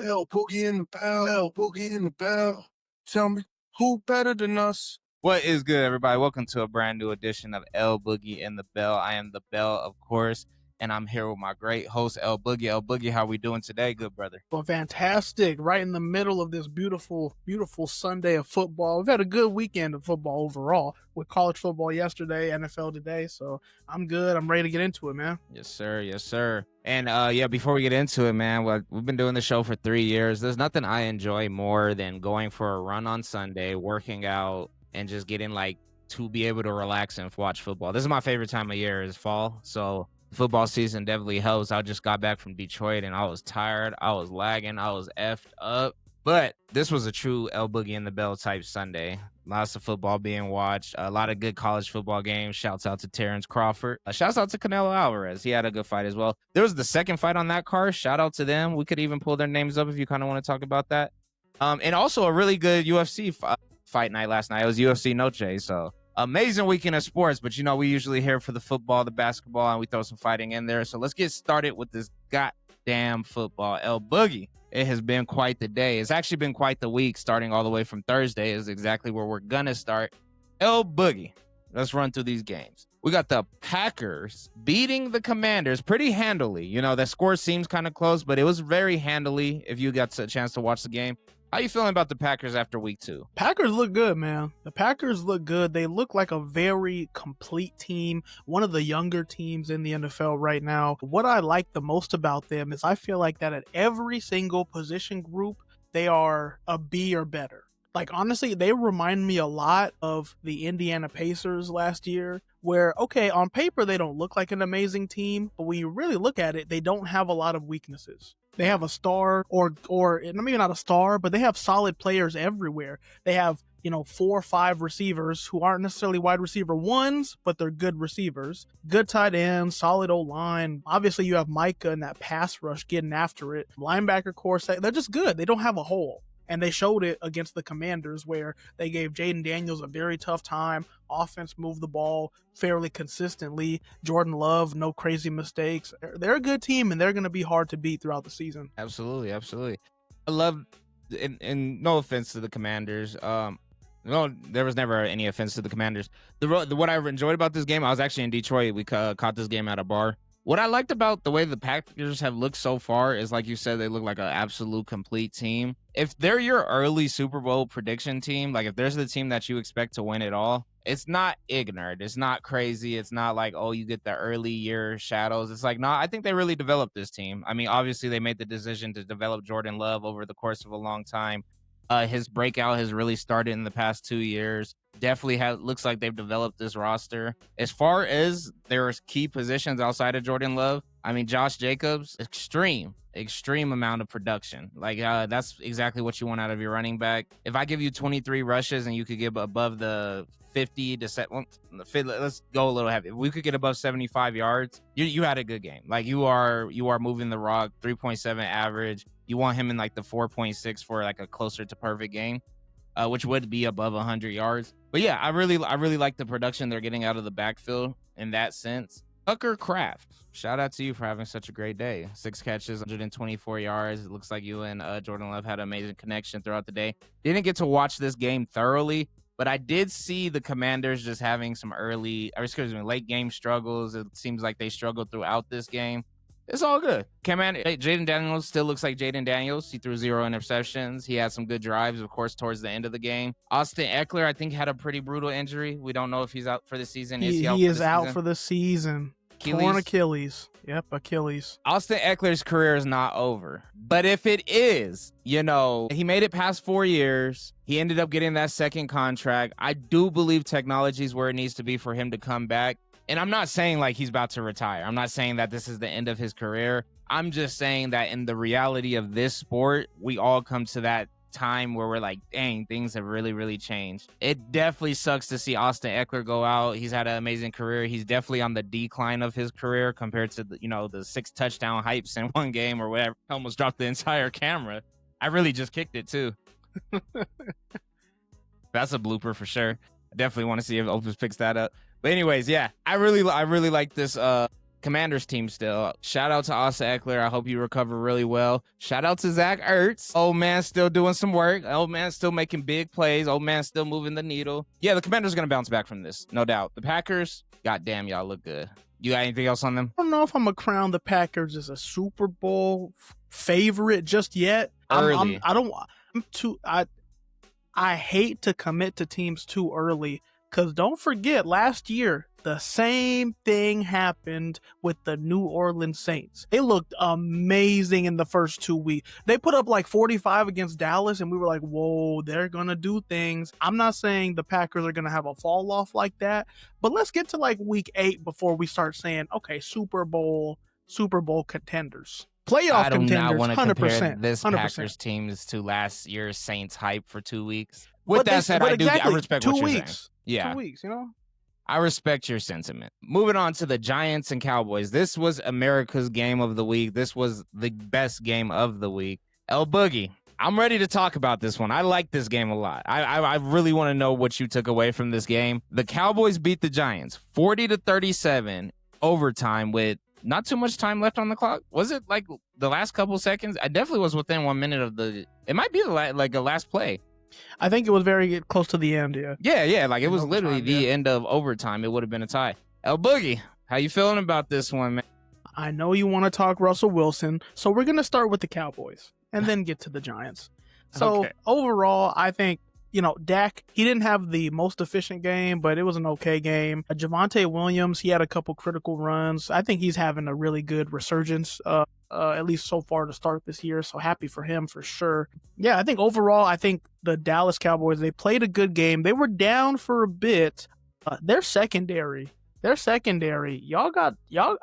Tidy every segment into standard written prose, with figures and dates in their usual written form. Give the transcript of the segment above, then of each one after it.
El.boogie.and.the.bell, El.boogie.and.the.bell. Tell me, who better than us? What is good, everybody? Welcome to a brand new edition of El Boogie and the Bell. I am the Bell, of course, and I'm here with my great host, El Boogie. El Boogie, how we doing today, good brother? Well, fantastic. Right in the middle of this beautiful, beautiful Sunday of football. We've had a good weekend of football overall with college football yesterday, NFL today. So I'm good. I'm ready to get into it, man. Yes, sir. Yes, sir. And before we get into it, man, we've been doing the show for 3 years. There's nothing I enjoy more than going for a run on Sunday, working out, and just getting to be able to relax and watch football. This is my favorite time of year, is fall. So football season definitely helps. I just got back from Detroit and I was tired. I was lagging. I was effed up. But this was a true El Boogie and the Bell type Sunday. Lots of football being watched. A lot of good college football games. Shouts out to Terence, Crawford. Shouts out to Canelo, Alvarez. He had a good fight as well. There was the second fight on that card. Shout out to them. We could even pull their names up if you kind of want to talk about that. And also a really good UFC fight night last night. It was UFC Noche. So amazing weekend of sports. But, we usually here for the football, the basketball, and we throw some fighting in there. So let's get started with this goddamn football. El Boogie. It has been quite the day. It's actually been quite the week, starting all the way from Thursday is exactly where we're going to start. El Boogie, let's run through these games. We got the Packers beating the Commanders pretty handily. That score seems kind of close, but it was very handily if you got a chance to watch the game. How you feeling about the Packers after week 2? Packers look good, man. The Packers look good. They look like a very complete team, one of the younger teams in the NFL right now. What I like the most about them is I feel like that at every single position group, they are a B or better. Honestly, they remind me a lot of the Indiana Pacers last year, where, okay, on paper, they don't look like an amazing team, but when you really look at it, they don't have a lot of weaknesses. They have a star or maybe not a star, but they have solid players everywhere. They have, 4 or 5 receivers who aren't necessarily wide receiver ones, but they're good receivers. Good tight end, solid O-line. Obviously, you have Micah and that pass rush getting after it. Linebacker core, they're just good. They don't have a hole. And they showed it against the Commanders, where they gave Jaden Daniels a very tough time. Offense moved the ball fairly consistently. Jordan Love, no crazy mistakes. They're a good team, and they're going to be hard to beat throughout the season. Absolutely, absolutely. I love, and no offense to the Commanders. No, there was never any offense to the Commanders. What I enjoyed about this game, I was actually in Detroit. We caught this game at a bar. What I liked about the way the Packers have looked so far is, like you said, they look like an absolute complete team. If they're your early Super Bowl prediction team, if there's the team that you expect to win it all, it's not ignorant. It's not crazy. It's not like, oh, you get the early year shadows. It's like, no, I think they really developed this team. I mean, obviously, they made the decision to develop Jordan Love over the course of a long time. His breakout has really started in the past 2 years. Definitely looks like they've developed this roster. As far as there's key positions outside of Jordan Love, I mean, Josh Jacobs, extreme amount of production. That's exactly what you want out of your running back. If I give you 23 rushes and you could get above the 50 to set, let's go a little heavy. If we could get above 75 yards, you had a good game. You are moving the rock, 3.7 average. You want him in the 4.6 for a closer to perfect game, which would be above 100 yards. But yeah, I really like the production they're getting out of the backfield in that sense. Tucker Kraft, shout out to you for having such a great day. 6 catches, 124 yards. It looks like you and Jordan Love had an amazing connection throughout the day. Didn't get to watch this game thoroughly, but I did see the Commanders just having some late game struggles. It seems like they struggled throughout this game. It's all good. Jaden Daniels still looks like Jaden Daniels. He threw 0 interceptions. He had some good drives, of course, towards the end of the game. Austin Eckler, I think, had a pretty brutal injury. We don't know if he's out for the season. He is out for the season. Torn Achilles. Yep, Achilles. Austin Eckler's career is not over. But if it is, he made it past 4 years. He ended up getting that second contract. I do believe technology is where it needs to be for him to come back. And I'm not saying he's about to retire. I'm not saying that this is the end of his career. I'm just saying that in the reality of this sport, we all come to that time where we're like, dang, things have really, really changed. It definitely sucks to see Austin Eckler go out. He's had an amazing career. He's definitely on the decline of his career compared to the 6 touchdown hypes in one game or whatever. I almost dropped the entire camera. I really just kicked it too. That's a blooper for sure. I definitely want to see if Opus picks that up. But anyways, yeah, I really like this Commanders team still. Shout out to Asa Eckler. I hope you recover really well. Shout out to Zach Ertz. Old man still doing some work. Old man still making big plays. Old man still moving the needle. Yeah, the Commanders are going to bounce back from this, no doubt. The Packers, goddamn, y'all look good. You got anything else on them? I don't know if I'm going to crown the Packers as a Super Bowl favorite just yet. Early. I hate to commit to teams too early, because don't forget, last year, the same thing happened with the New Orleans Saints. They looked amazing in the first 2 weeks. They put up like 45 against Dallas, and we were like, whoa, they're going to do things. I'm not saying the Packers are going to have a fall off like that, but let's get to like week 8 before we start saying, okay, Super Bowl contenders. Playoff contenders, 100%. I do not want to compare this 100%. Packers teams to last year's Saints hype for 2 weeks. With that said, I respect what you're saying. Yeah. 2 weeks, you know? I respect your sentiment. Moving on to the Giants and Cowboys. This was America's game of the week. This was the best game of the week. El.Boogie, I'm ready to talk about this one. I like this game a lot. I really want to know what you took away from this game. The Cowboys beat the Giants 40-37 overtime with not too much time left on the clock. Was it like the last couple seconds? I definitely was within 1 minute of the... It might be like a last play. I think it was very close to the end, yeah. Yeah, like it was literally the end of overtime. It would have been a tie. El.Boogie, how you feeling about this one, man? I know you want to talk Russell Wilson, so we're going to start with the Cowboys and then get to the Giants. So overall, I think, Dak, he didn't have the most efficient game, but it was an okay game. Javonte Williams, he had a couple critical runs. I think he's having a really good resurgence, at least so far to start this year. So happy for him for sure. Yeah, I think overall, I think the Dallas Cowboys, they played a good game. They were down for a bit. Their secondary, I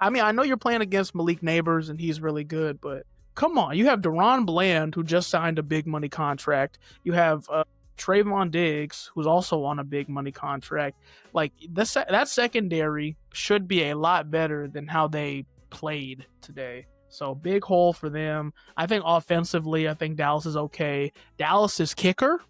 mean, I know you're playing against Malik Neighbors and he's really good, but come on, you have Deron Bland, who just signed a big money contract. You have Trayvon Diggs, who's also on a big money contract. Like that secondary should be a lot better than how they played today. So big hole for them. I think offensively, I think Dallas is okay. Dallas's kicker,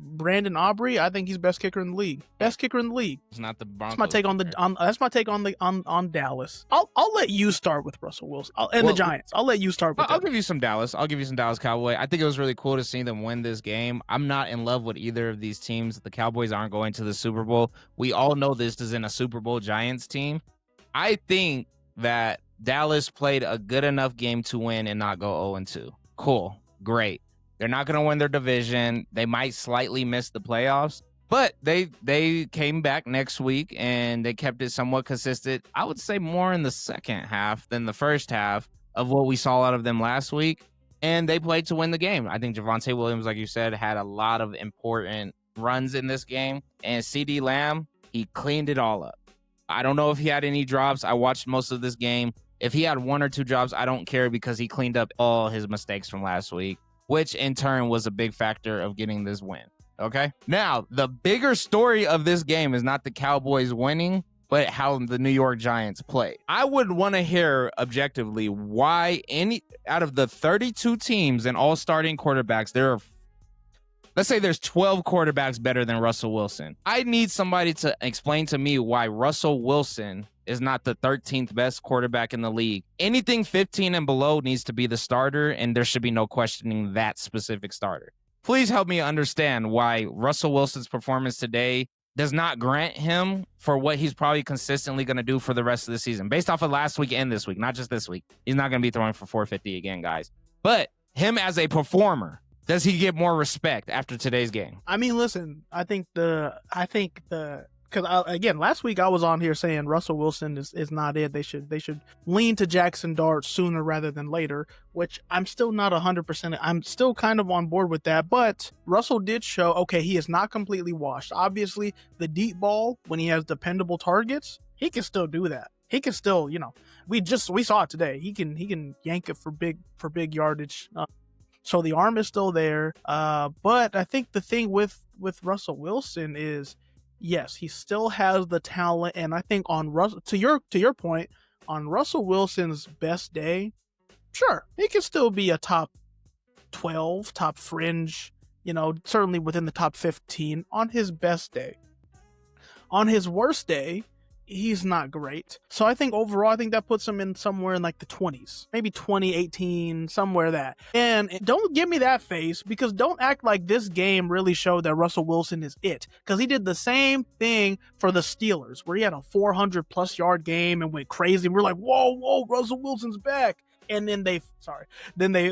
Brandon Aubrey. I think he's best kicker in the league. It's not the Broncos. That's my take on Dallas. I'll let you start with Russell Wilson the Giants. I'll let you start with. I'll give you some Dallas. I'll give you some Dallas Cowboy. I think it was really cool to see them win this game. I'm not in love with either of these teams. The Cowboys aren't going to the Super Bowl. We all know this isn't a Super Bowl Giants team. I think that Dallas played a good enough game to win and not go 0-2. Cool. Great. They're not going to win their division. They might slightly miss the playoffs, but they came back next week and they kept it somewhat consistent. I would say more in the second half than the first half of what we saw out of them last week, and they played to win the game. I think Javonte Williams, like you said, had a lot of important runs in this game, and CeeDee Lamb, he cleaned it all up. I don't know if he had any drops. I watched most of this game. If he had 1 or 2 drops, I don't care because he cleaned up all his mistakes from last week, which in turn was a big factor of getting this win. Okay? Now, the bigger story of this game is not the Cowboys winning, but how the New York Giants played. I would want to hear objectively why any out of the 32 teams and all starting quarterbacks, let's say there's 12 quarterbacks better than Russell Wilson. I need somebody to explain to me why Russell Wilson is not the 13th best quarterback in the league. Anything 15 and below needs to be the starter, and there should be no questioning that specific starter. Please help me understand why Russell Wilson's performance today does not grant him for what he's probably consistently going to do for the rest of the season. Based off of last week and this week, not just this week. He's not going to be throwing for 450 again, guys. But him as a performer, does he get more respect after today's game? I mean, listen, I think because again, last week I was on here saying Russell Wilson is not it. They should lean to Jackson Dart sooner rather than later, which I'm still not 100%. I'm still kind of on board with that. But Russell did show, okay, he is not completely washed. Obviously, the deep ball, when he has dependable targets, he can still do that. He can still, we saw it today. He can yank it for big yardage. So the arm is still there. But I think the thing with Russell Wilson is, yes, he still has the talent, and I think on to your point, on Russell Wilson's best day, sure, he can still be a top 12, top fringe, certainly within the top 15 on his best day. On his worst day, he's not great. So I think overall, I think that puts him in somewhere in like the 20s, maybe 2018, somewhere that. And don't give me that face, because don't act like this game really showed that Russell Wilson is it, because he did the same thing for the Steelers, where he had a 400+ yard game and went crazy. We're like, whoa, Russell Wilson's back. And then they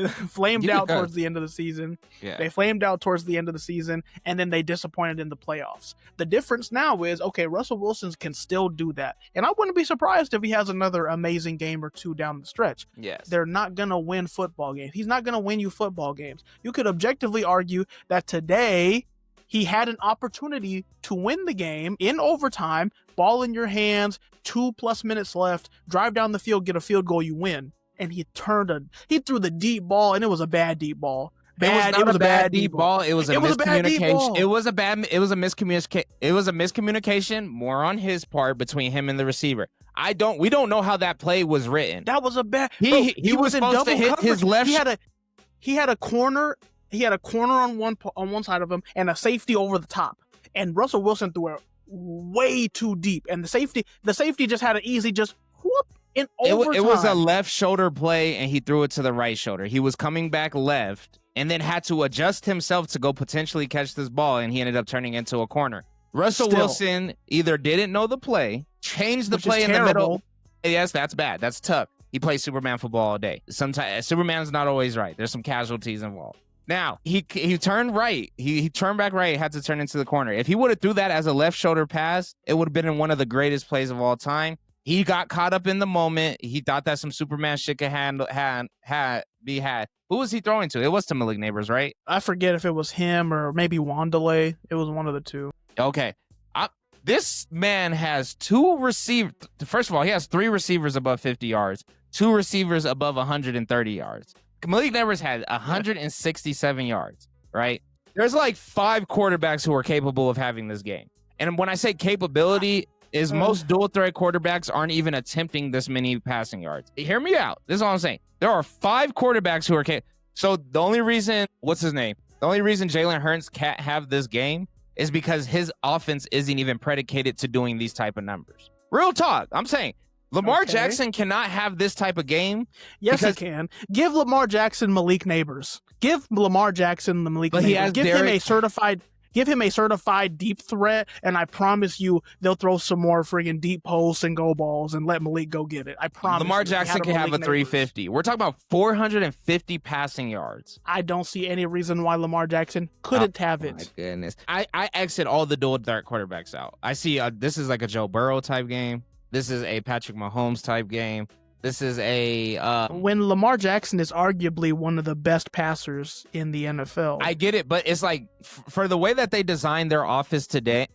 flamed out towards the end of the season. Yeah. They flamed out towards the end of the season, and then they disappointed in the playoffs. The difference now is, okay, Russell Wilson can still do that. And I wouldn't be surprised if he has another amazing game or two down the stretch. Yes. They're not going to win football games. He's not going to win you football games. You could objectively argue that today he had an opportunity to win the game in overtime, ball in your hands, 2+ minutes left, drive down the field, get a field goal, you win. And he threw the deep ball, and it was a bad deep ball. It was a bad deep ball. It was a miscommunication. It was a miscommunication more on his part between him and the receiver. We don't know how that play was written. That was a bad. He was in supposed to hit coverage. his left. He had a corner. He had a corner on one side of him and a safety over the top. And Russell Wilson threw it way too deep. And the safety just had an easy whoop. In overtime. It was a left shoulder play, and he threw it to the right shoulder. He was coming back left and then had to adjust himself to go potentially catch this ball, and he ended up turning into a corner. Russell Wilson either didn't know the play, changed the play in the middle. Yes, that's bad. That's tough. He plays Superman football all day. Sometimes Superman's not always right. There's some casualties involved. Now, he turned right. He turned back right, had to turn into the corner. If he would have threw that as a left shoulder pass, it would have been in one of the greatest plays of all time. He got caught up in the moment. He thought that some Superman shit could be had. Who was he throwing to? It was to Malik Neighbors, right? I forget if it was him or maybe Wanderlei. It was one of the two. Okay. This man has 2 receivers. First of all, he has 3 receivers above 50 yards, 2 receivers above 130 yards. Malik Neighbors had 167 yards, right? There's like 5 quarterbacks who are capable of having this game. And when I say capability, is most dual threat quarterbacks aren't even attempting this many passing yards. Hear me out. This is all I'm saying. There are 5 quarterbacks who are So the only reason, The only reason Jalen Hurts can't have this game is because his offense isn't even predicated to doing these type of numbers. Real talk. I'm saying Lamar Jackson cannot have this type of game. Yes, he can. Give Lamar Jackson Malik Neighbors. Give Lamar Jackson the Malik Neighbors. Give him a certified deep threat, and I promise you they'll throw some more friggin' deep posts and go balls and let Malik go get it. I promise. Lamar Jackson can have a 350. We're talking about 450 passing yards. I don't see any reason why Lamar Jackson couldn't have it. My goodness. I exit all the dual threat quarterbacks out. I see this is like a Joe Burrow type game. This is a Patrick Mahomes type game. This is when Lamar Jackson is arguably one of the best passers in the NFL. I get it, but it's like for the way that they designed their offense today,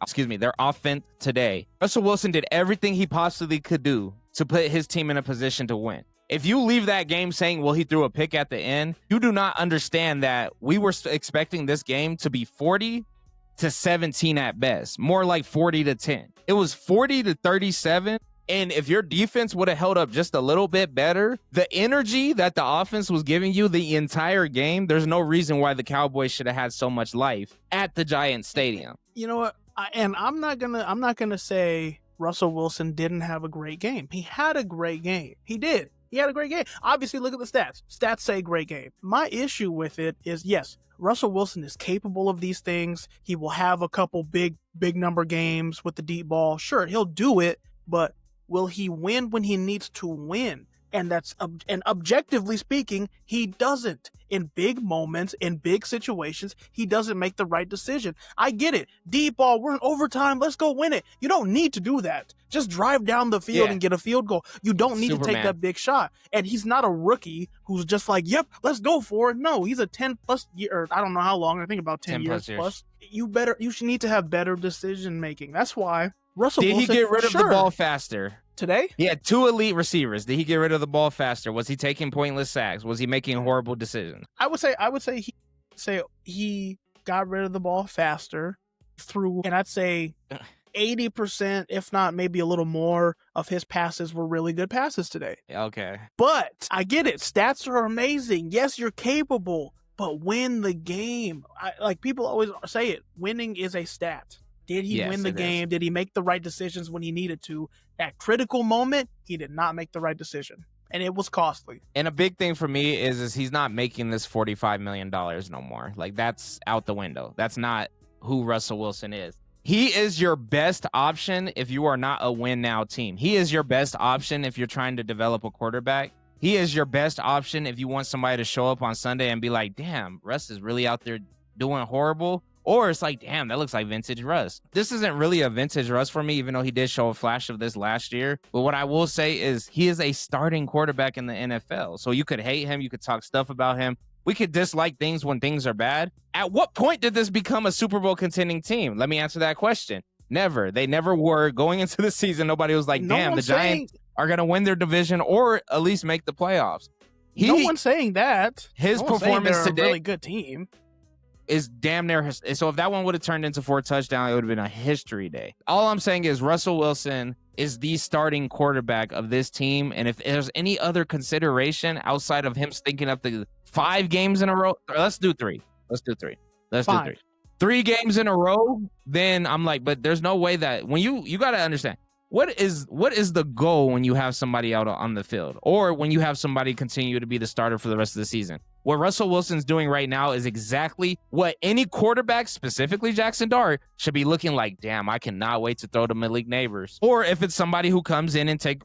Russell Wilson did everything he possibly could do to put his team in a position to win. If you leave that game saying, well, he threw a pick at the end, you do not understand that we were expecting this game to be 40-17 at best, more like 40-10. It was 40-37. And if your defense would have held up just a little bit better, the energy that the offense was giving you the entire game, there's no reason why the Cowboys should have had so much life at the Giants Stadium. You know what? I'm not gonna say Russell Wilson didn't have a great game. He had a great game. He did. He had a great game. Obviously, look at the stats. Stats say great game. My issue with it is, yes, Russell Wilson is capable of these things. He will have a couple big number games with the deep ball. Sure, he'll do it, but will he win when he needs to win? And objectively speaking, he doesn't. In big moments, in big situations, he doesn't make the right decision. I get it. Deep ball, we're in overtime, let's go win it. You don't need to do that. Just drive down the field and get a field goal. You don't need to take that big shot. And he's not a rookie who's just like, yep, let's go for it. No, he's a 10+ year, or I don't know how long, I think about 10 years plus. You should need to have better decision making. That's why Russell Wilson, did he get rid of the ball faster today? He had 2 elite receivers. Did he get rid of the ball faster? Was he taking pointless sacks? Was he making horrible decisions? I would say he got rid of the ball faster through, and I'd say 80%, if not maybe a little more, of his passes were really good passes today. Okay. But I get it. Stats are amazing. Yes, you're capable, but win the game. Like people always say it, winning is a stat. Did he Yes, win the it is. game? Did he make the right decisions when he needed to? That critical moment, he did not make the right decision. And it was costly. And a big thing for me is he's not making this $45 million no more. Like, that's out the window. That's not who Russell Wilson is. He is your best option if you are not a win now team. He is your best option if you're trying to develop a quarterback. He is your best option if you want somebody to show up on Sunday and be like, damn, Russ is really out there doing horrible. Or it's like, damn, that looks like vintage Russ. This isn't really a vintage Russ for me, even though he did show a flash of this last year. But what I will say is he is a starting quarterback in the NFL. So you could hate him. You could talk stuff about him. We could dislike things when things are bad. At what point did this become a Super Bowl contending team? Let me answer that question. Never. They never were. Going into the season, nobody was like, damn, the Giants are going to win their division or at least make the playoffs. No one's saying that. His performance today, a really good team, is damn near. So if that one would have turned into 4 touchdowns, it would have been a history day. All I'm saying is Russell Wilson is the starting quarterback of this team. And if there's any other consideration outside of him stinking up the 5 games in a row, let's do 3. Let's do 3. Let's do 3. 3 games in a row, then I'm like, but there's no way that when you got to understand. What is the goal when you have somebody out on the field or when you have somebody continue to be the starter for the rest of the season? What Russell Wilson's doing right now is exactly what any quarterback, specifically Jackson Dart, should be looking like. Damn, I cannot wait to throw to Malik Neighbors. Or if it's somebody who comes in and take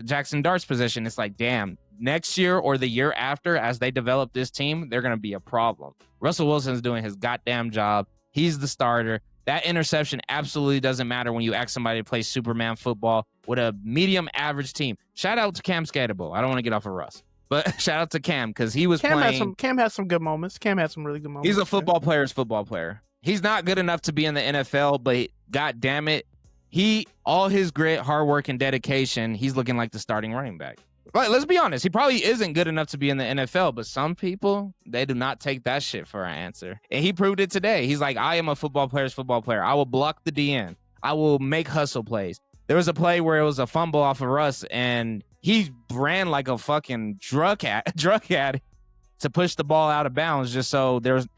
Jackson Dart's position, it's like, damn, next year or the year after, as they develop this team, they're going to be a problem. Russell Wilson's doing his goddamn job. He's the starter. That interception absolutely doesn't matter when you ask somebody to play Superman football with a medium average team. Shout out to Cam Scatterbo. I don't want to get off of Russ, but shout out to Cam because he was playing. Cam had some good moments. Cam had some really good moments. He's a football player's football player. He's not good enough to be in the NFL, but god damn it, all his grit, hard work, and dedication, he's looking like the starting running back. Like, let's be honest, he probably isn't good enough to be in the NFL, but some people, they do not take that shit for an answer. And he proved it today. He's like, I am a football player's football player. I will block the DN. I will make hustle plays. There was a play where it was a fumble off of Russ, and he ran like a fucking drug addict to push the ball out of bounds just so the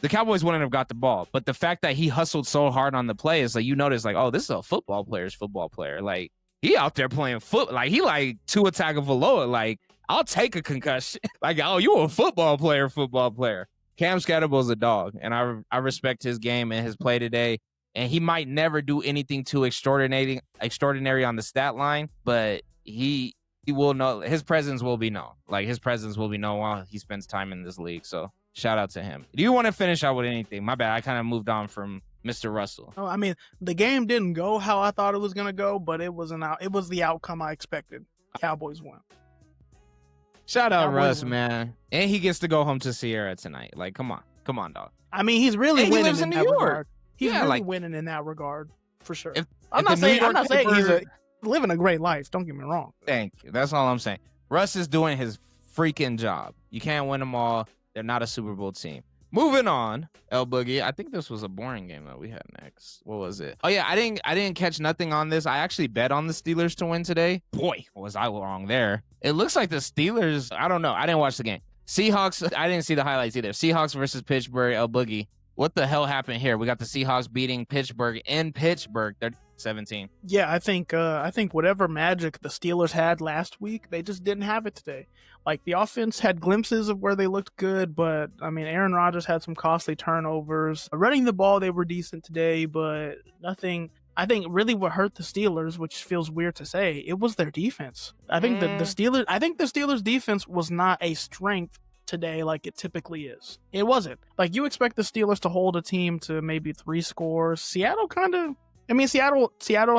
Cowboys wouldn't have got the ball. But the fact that he hustled so hard on the play is like, you notice like, oh, this is a football player's football player. Like, he out there playing foot, like he like Tua Tagovailoa. Like, I'll take a concussion. Like, oh, you a football player. Cam Scatterbo's a dog, and I respect his game and his play today. And he might never do anything too extraordinary on the stat line, but he will know. His presence will be known. Like, his presence will be known while he spends time in this league. So shout out to him. Do you want to finish out with anything? My bad. I kind of moved on from Mr. Russell. Oh, I mean, the game didn't go how I thought it was going to go, but it was the outcome I expected. Cowboys won. Shout out Russ, man. And he gets to go home to Sierra tonight. Like, come on, dog. I mean, he's really winning. He lives in New York. Regard. He's really winning in that regard, for sure. I'm not saying he's living a great life. Don't get me wrong. Thank you. That's all I'm saying. Russ is doing his freaking job. You can't win them all. They're not a Super Bowl team. Moving on, El.boogie. I think this was a boring game that we had next. What was it? Oh yeah, I didn't catch nothing on this. I actually bet on the Steelers to win today. Boy, was I wrong there. It looks like the Steelers. I don't know. I didn't watch the game. Seahawks. I didn't see the highlights either. Seahawks versus Pittsburgh. El.boogie. What the hell happened here? We got the Seahawks beating Pittsburgh in Pittsburgh. They're 17. Yeah, I think whatever magic the Steelers had last week, they just didn't have it today. Like, the offense had glimpses of where they looked good, but I mean, Aaron Rodgers had some costly turnovers. Running the ball, they were decent today, but nothing. I think really what hurt the Steelers, which feels weird to say, it was their defense. I think the Steelers defense was not a strength today like it typically is. It wasn't. Like, you expect the Steelers to hold a team to maybe 3 scores. Seattle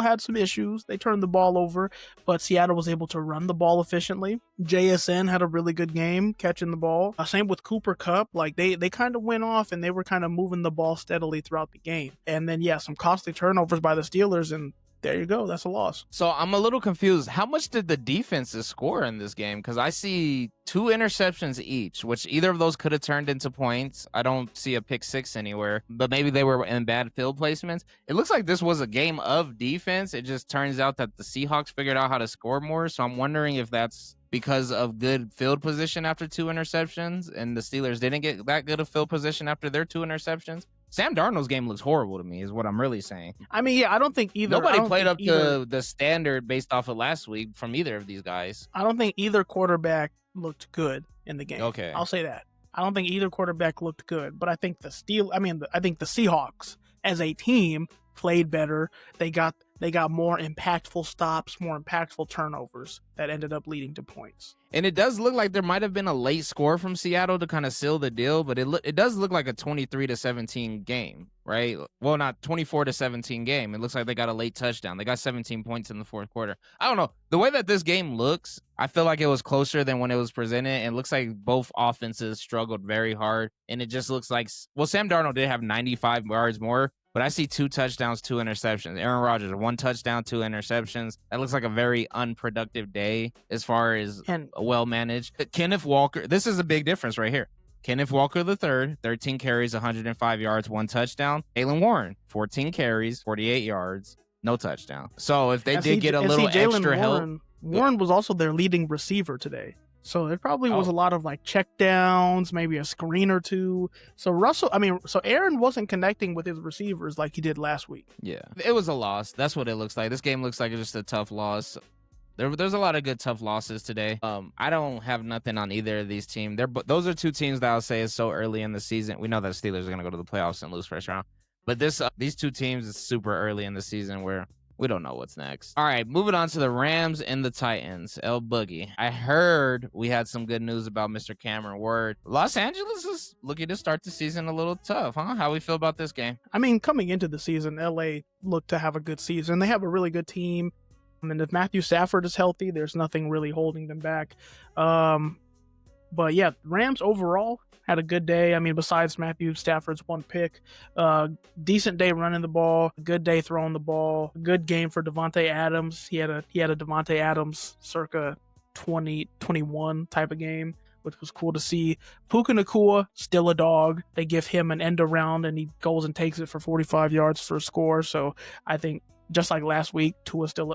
had some issues. They turned the ball over, but Seattle was able to run the ball efficiently. JSN had a really good game catching the ball. Same with Cooper Kupp. Like, they kind of went off and they were kind of moving the ball steadily throughout the game. And then, some costly turnovers by the Steelers, and there you go. That's a loss. So I'm a little confused. How much did the defenses score in this game? Because I see 2 interceptions each, which either of those could have turned into points. I don't see a pick 6 anywhere, but maybe they were in bad field placements. It looks like this was a game of defense. It just turns out that the Seahawks figured out how to score more. So I'm wondering if that's because of good field position after 2 interceptions and the Steelers didn't get that good of field position after their 2 interceptions. Sam Darnold's game looks horrible to me, is what I'm really saying. I mean, yeah, I don't think either. Nobody played up to the standard based off of last week from either of these guys. I don't think either quarterback looked good in the game. Okay. I'll say that. I don't think either quarterback looked good, but I think I think the Seahawks as a team played better. They got more impactful stops, more impactful turnovers that ended up leading to points. And it does look like there might have been a late score from Seattle to kind of seal the deal, but it does look like a 23-17 game, right? Well, not 24-17 game. It looks like they got a late touchdown. They got 17 points in the fourth quarter. I don't know. The way that this game looks, I feel like it was closer than when it was presented. And it looks like both offenses struggled very hard. And it just looks like, well, Sam Darnold did have 95 yards more, but I see 2 touchdowns, 2 interceptions. Aaron Rodgers, 1 touchdown, 2 interceptions. That looks like a very unproductive day as far as well managed. Kenneth Walker, this is a big difference right here. Kenneth Walker III, 13 carries, 105 yards, 1 touchdown. Jaylen Warren, 14 carries, 48 yards, no touchdown. So if they did get a little extra help. Warren was also their leading receiver today. So there probably was a lot of like check downs, maybe a screen or two. So Aaron wasn't connecting with his receivers like he did last week. Yeah, it was a loss. That's what it looks like. This game looks like it's just a tough loss. There's a lot of good tough losses today. I don't have nothing on either of these teams. Those are 2 teams that I'll say is so early in the season. We know that Steelers are going to go to the playoffs and lose first round. But these 2 teams is super early in the season where we don't know what's next. All right, moving on to the Rams and the Titans. El.boogie. I heard we had some good news about Mr. Cameron Ward. Los Angeles is looking to start the season a little tough, huh? How we feel about this game? I mean, coming into the season, LA looked to have a good season. They have a really good team. And if Matthew Stafford is healthy, there's nothing really holding them back. But yeah, Rams overall had a good day. I mean, besides Matthew Stafford's 1 pick, decent day running the ball, good day throwing the ball, good game for Devontae Adams. He had a Devontae Adams circa 2021 type of game, which was cool to see. Puka Nacua, still a dog. They give him an end around and he goes and takes it for 45 yards for a score. So I think just like last week, Puka's still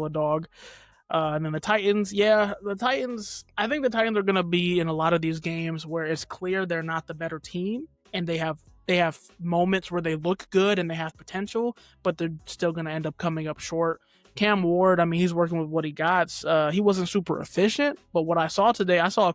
a dog. And then the Titans, I think the Titans are going to be in a lot of these games where it's clear they're not the better team, and they have moments where they look good and they have potential, but they're still going to end up coming up short. Cam Ward, I mean, he's working with what he got. He wasn't super efficient, but what I saw today, I saw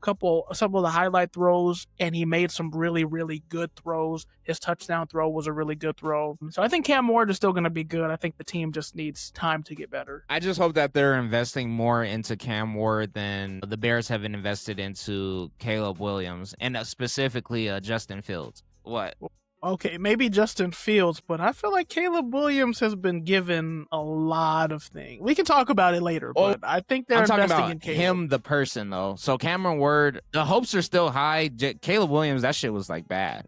some of the highlight throws, and he made some really, really good throws. His touchdown throw was a really good throw. So I think Cam Ward is still going to be good. I think the team just needs time to get better. I just hope that they're investing more into Cam Ward than the Bears have been invested into Caleb Williams, and specifically Justin Fields. What? Okay, maybe Justin Fields, but I feel like Caleb Williams has been given a lot of things. We can talk about it later, but I think they're investing in Caleb. Him, the person, though. So Cameron Ward, the hopes are still high. Caleb Williams, that shit was like bad.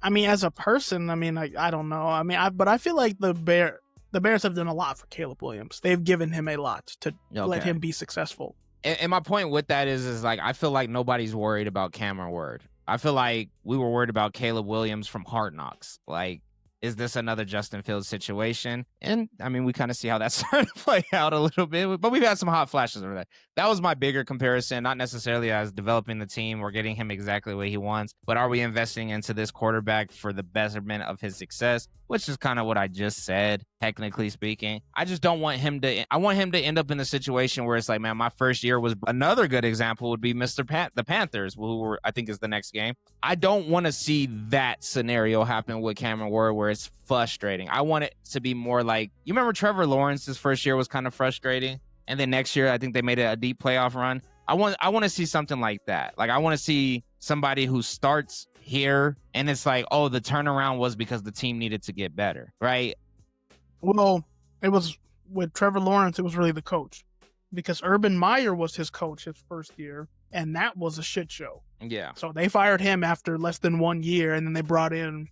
I mean, as a person, I mean, I don't know. I mean, but I feel like the Bears have done a lot for Caleb Williams. They've given him a lot to let him be successful. And my point with that is like, I feel like nobody's worried about Cameron Ward. I feel like we were worried about Caleb Williams from Hard Knocks. Like, is this another Justin Fields situation? And, I mean, we kind of see how that's starting to play out a little bit. But we've had some hot flashes over that. That was my bigger comparison, not necessarily as developing the team or getting him exactly what he wants, but are we investing into this quarterback for the betterment of his success? Which is kind of what I just said, technically speaking. I just don't want him to – I want him to end up in a situation where it's like, man, my first year was – another good example would be the Panthers, who I think is the next game. I don't want to see that scenario happen with Cameron Ward where it's frustrating. I want it to be more like – you remember Trevor Lawrence's first year was kind of frustrating? And then next year, I think they made a deep playoff run. I want to see something like that. Like, I want to see somebody who starts – here and it's like, oh, the turnaround was because the team needed to get better, right? Well, it was with Trevor Lawrence, it was really the coach, because Urban Meyer was his coach his first year, and that was a shit show. Yeah. So they fired him after less than 1 year, and then they brought in,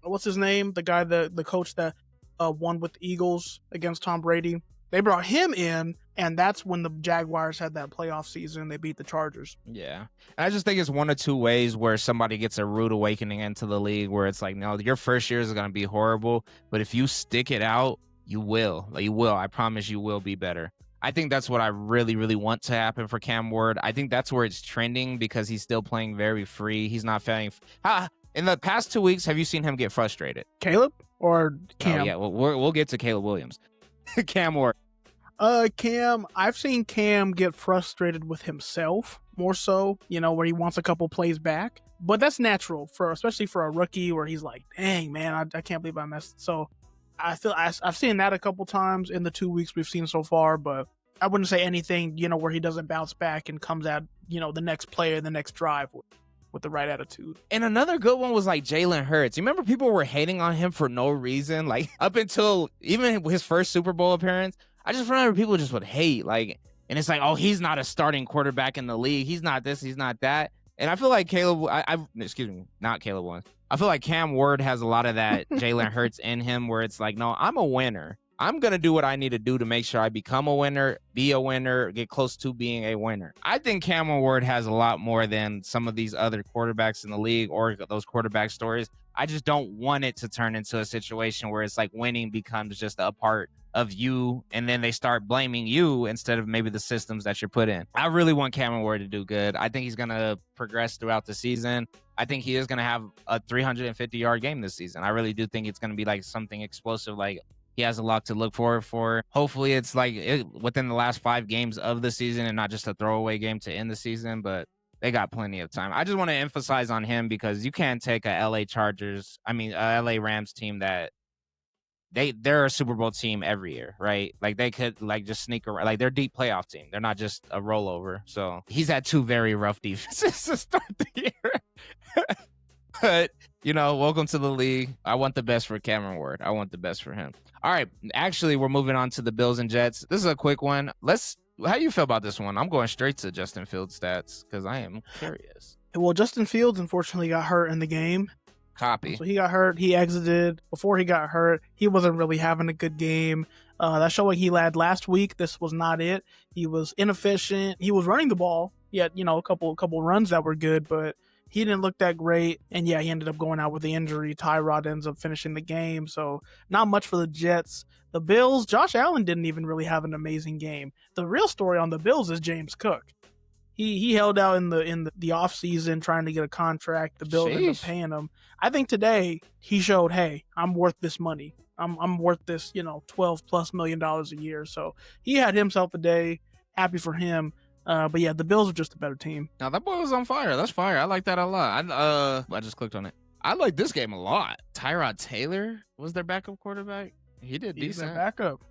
what's his name, the guy, the coach that won with the Eagles against Tom Brady. They brought him in, and that's when the Jaguars had that playoff season. They beat the Chargers. Yeah. And I just think it's one or two ways where somebody gets a rude awakening into the league where it's like, no, your first year is going to be horrible, but if you stick it out, you will. Like, you will. I promise you will be better. I think that's what I really, really want to happen for Cam Ward. I think that's where it's trending because he's still playing very free. He's not feeling. In the past 2 weeks, have you seen him get frustrated? Caleb or Cam? Oh, yeah, well, we'll get to Caleb Williams. Cam Ward. Cam, I've seen Cam get frustrated with himself more so, where he wants a couple plays back. But that's natural especially for a rookie where he's like, dang, man, I can't believe I messed. So I feel I've seen that a couple times in the 2 weeks we've seen so far, but I wouldn't say anything, where he doesn't bounce back and comes out, the next play or the next drive with the right attitude. And another good one was like Jalen Hurts. You remember people were hating on him for no reason, like up until even his first Super Bowl appearance. I just remember people just would hate, like, and it's like, oh, he's not a starting quarterback in the league. He's not this, he's not that. And I feel like not Caleb Williams. I feel like Cam Ward has a lot of that Jalen Hurts in him where it's like, no, I'm a winner. I'm going to do what I need to do to make sure I become a winner, be a winner, get close to being a winner. I think Cam Ward has a lot more than some of these other quarterbacks in the league or those quarterback stories. I just don't want it to turn into a situation where it's like winning becomes just a part of you and then they start blaming you instead of maybe the systems that you're put in. I really want Cameron Ward to do good. I think he's going to progress throughout the season. I think he is going to have a 350-yard game this season. I really do think it's going to be like something explosive. Like he has a lot to look forward for. Hopefully it's like within the last 5 games of the season and not just a throwaway game to end the season, but they got plenty of time. I just want to emphasize on him because you can't take a LA Rams team that they're a Super Bowl team every year, right? Like they could like just sneak around. Like they're a deep playoff team. They're not just a rollover. So he's had 2 very rough defenses to start the year. But, welcome to the league. I want the best for Cameron Ward. I want the best for him. All right. Actually, we're moving on to the Bills and Jets. This is a quick one. How do you feel about this one? I'm going straight to Justin Fields stats because I am curious. Well, Justin Fields unfortunately got hurt in the game. Copy. So he got hurt. He exited. Before he got hurt, he wasn't really having a good game. That showing he led last week. This was not it. He was inefficient. He was running the ball. He had, a couple runs that were good, but he didn't look that great. And yeah, he ended up going out with the injury. Tyrod ends up finishing the game. So not much for the Jets. The Bills, Josh Allen didn't even really have an amazing game. The real story on the Bills is James Cook. He held out in the off season trying to get a contract. The Bills ended up paying him. I think today he showed, hey, I'm worth this money. I'm worth this, $12+ million a year. So he had himself a day. Happy for him. But yeah, the Bills are just a better team. Now that boy was on fire. That's fire. I like that a lot. I just clicked on it. I like this game a lot. Tyrod Taylor was their backup quarterback. He did decent. He's a backup.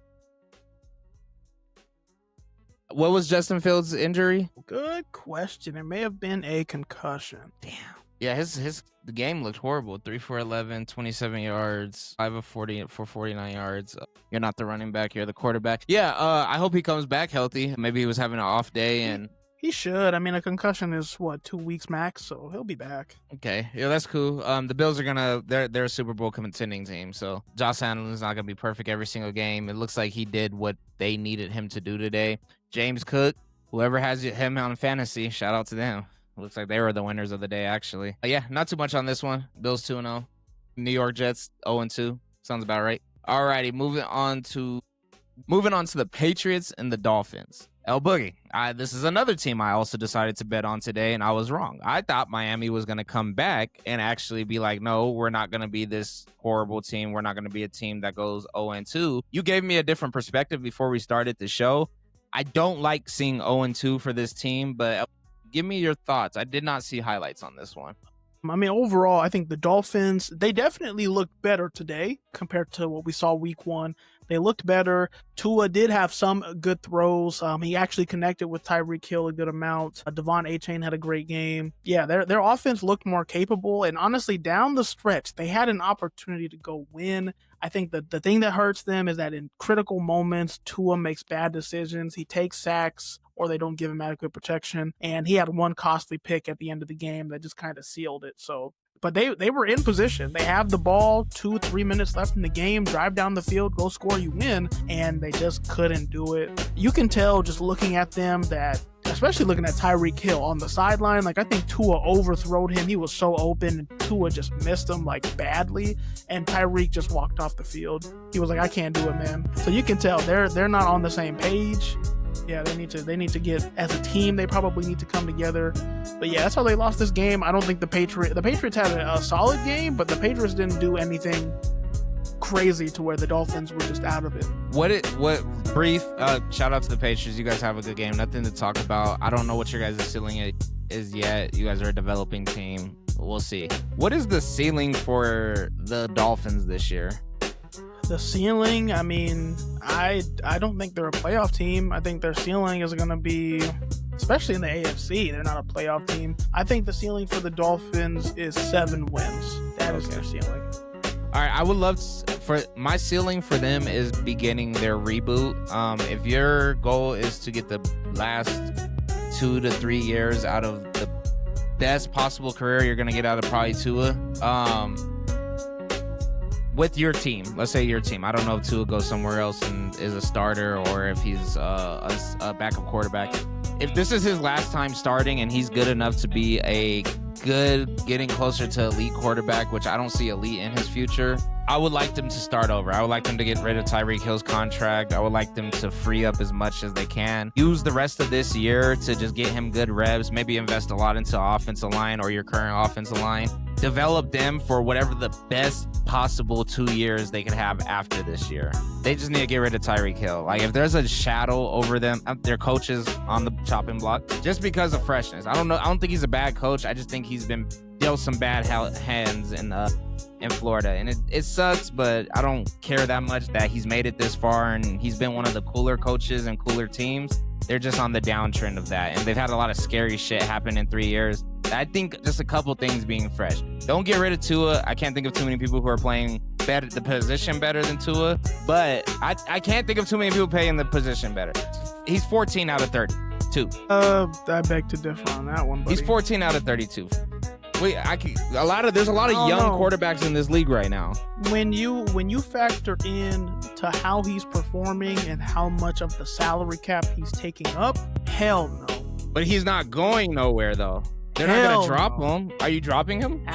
What was Justin Fields' injury? Good question. It may have been a concussion. Damn. Yeah, the game looked horrible. 3 for 11, 27 yards, 5 of 40 for 49 yards. You're not the running back, you're the quarterback. Yeah, I hope he comes back healthy. Maybe he was having an off day and he should. I mean, a concussion is 2 weeks max, so he'll be back. Okay, yeah, that's cool. The Bills are they're a Super Bowl contending team, so Josh Allen is not gonna be perfect every single game. It looks like he did what they needed him to do today. James Cook, whoever has him on fantasy, shout out to them. Looks like they were the winners of the day, actually. Yeah, not too much on this one. Bills 2-0. New York Jets 0-2. Sounds about right. All righty, moving on to the Patriots and the Dolphins. El.boogie. This is another team I also decided to bet on today, and I was wrong. I thought Miami was going to come back and actually be like, no, we're not going to be this horrible team. We're not going to be a team that goes 0-2. You gave me a different perspective before we started the show. I don't like seeing 0-2 for this team, but give me your thoughts. I did not see highlights on this one. I mean, overall, I think the Dolphins, they definitely looked better today compared to what we saw week 1. They looked better. Tua did have some good throws. He actually connected with Tyreek Hill a good amount. Devon Achane had a great game. Yeah, their offense looked more capable. And honestly, down the stretch, they had an opportunity to go win. I think that the thing that hurts them is that in critical moments, Tua makes bad decisions. He takes sacks or they don't give him adequate protection. And he had one costly pick at the end of the game that just kind of sealed it. So, but they were in position. They have the ball, 2-3 minutes left in the game, drive down the field, go score, you win. And they just couldn't do it. You can tell just looking at them that, especially looking at Tyreek Hill on the sideline, like I think Tua overthrowed him. He was so open and Tua just missed him like badly. And Tyreek just walked off the field. He was like, I can't do it, man. So you can tell they're not on the same page. Yeah, they need to get, as a team, they probably need to come together. But yeah, that's how they lost this game. I don't think the Patriots had a solid game, but the Patriots didn't do anything crazy to where the Dolphins were just out of it. What brief shout out to the Patriots. You guys have a good game. Nothing to talk about. I don't know what your guys' ceiling is yet. You guys are a developing team. We'll see. What is the ceiling for the Dolphins this year? The ceiling, I mean, I don't think they're a playoff team. I think their ceiling is going to be, especially in the AFC, they're not a playoff team. I think the ceiling for the Dolphins is 7 wins. That is their ceiling. All right, I would love for my ceiling for them is beginning their reboot. If your goal is to get the last 2 to 3 years out of the best possible career you're gonna get out of probably Tua, with your team, let's say your team. I don't know if Tua goes somewhere else and is a starter or if he's a backup quarterback. If this is his last time starting and he's good enough to be a good, getting closer to elite quarterback, which I don't see elite in his future, I would like them to start over. I would like them to get rid of Tyreek Hill's contract. I would like them to free up as much as they can. Use the rest of this year to just get him good reps, maybe invest a lot into offensive line or your current offensive line. Develop them for whatever the best possible 2 years they could have after this year. They just need to get rid of Tyreek Hill. Like, if there's a shadow over them, their coaches on the chopping block, just because of freshness. I don't know. I don't think he's a bad coach. I just think he's been dealt some bad hands in Florida, and it sucks, but I don't care that much that he's made it this far, and he's been one of the cooler coaches and cooler teams. They're just on the downtrend of that, and they've had a lot of scary shit happen in 3 years. I think just a couple things being fresh. Don't get rid of Tua. I can't think of too many people who are playing the position better than Tua, but I can't think of too many people playing the position better. He's 14 out of 32. I beg to differ on that one, buddy. He's 14 out of 32. Wait, there's a lot of young quarterbacks in this league right now. When you factor in to how he's performing and how much of the salary cap he's taking up, hell no. But he's not going nowhere though. They're not going to drop him. Are you dropping him?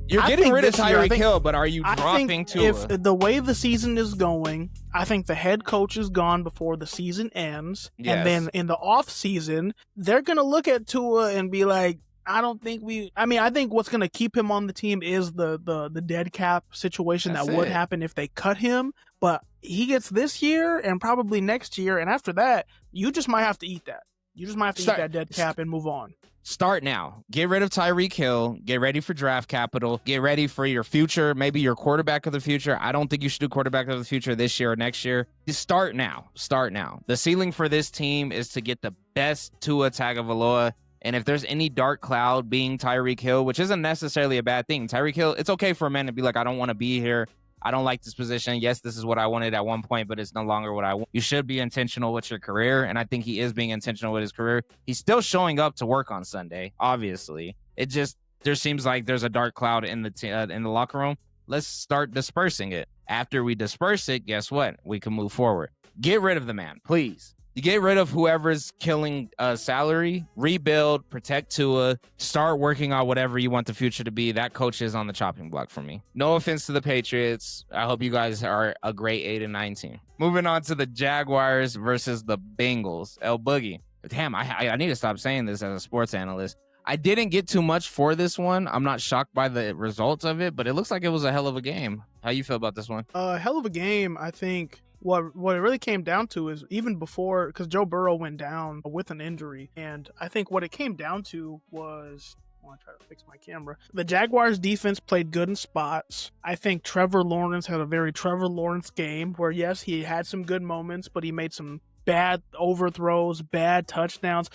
You're getting rid of Tyreek Hill, but are you dropping Tua? If the way the season is going, I think the head coach is gone before the season ends. Yes. And then in the off season, they're going to look at Tua and be like, I think what's going to keep him on the team is the dead cap situation. That would happen if they cut him. But he gets this year and probably next year. And after that, you just might have to eat that. You just might have to eat that dead cap and move on. Start now. Get rid of Tyreek Hill. Get ready for draft capital. Get ready for your future, maybe your quarterback of the future. I don't think you should do quarterback of the future this year or next year. Just start now. Start now. The ceiling for this team is to get the best Tua Tagovailoa. And if there's any dark cloud being Tyreek Hill, which isn't necessarily a bad thing, Tyreek Hill, it's okay for a man to be like, I don't want to be here. I don't like this position. Yes, this is what I wanted at one point, but it's no longer what I want. You should be intentional with your career, and I think he is being intentional with his career. He's still showing up to work on Sunday, obviously. It just, there seems like there's a dark cloud in the locker room. Let's start dispersing it. After we disperse it, guess what? We can move forward. Get rid of the man, please. You get rid of whoever's killing salary, rebuild, protect Tua, start working on whatever you want the future to be. That coach is on the chopping block for me. No offense to the Patriots. I hope you guys are a great 8-9 team. Moving on to the Jaguars versus the Bengals. El.boogie. Damn, I need to stop saying this as a sports analyst. I didn't get too much for this one. I'm not shocked by the results of it, but it looks like it was a hell of a game. How you feel about this one? Hell of a game, I think. What it really came down to is even before, because Joe Burrow went down with an injury, and I think what it came down to was, I want to try to fix my camera. The Jaguars defense played good in spots. I think Trevor Lawrence had a very Trevor Lawrence game where, yes, he had some good moments, but he made some bad overthrows, bad touchdowns.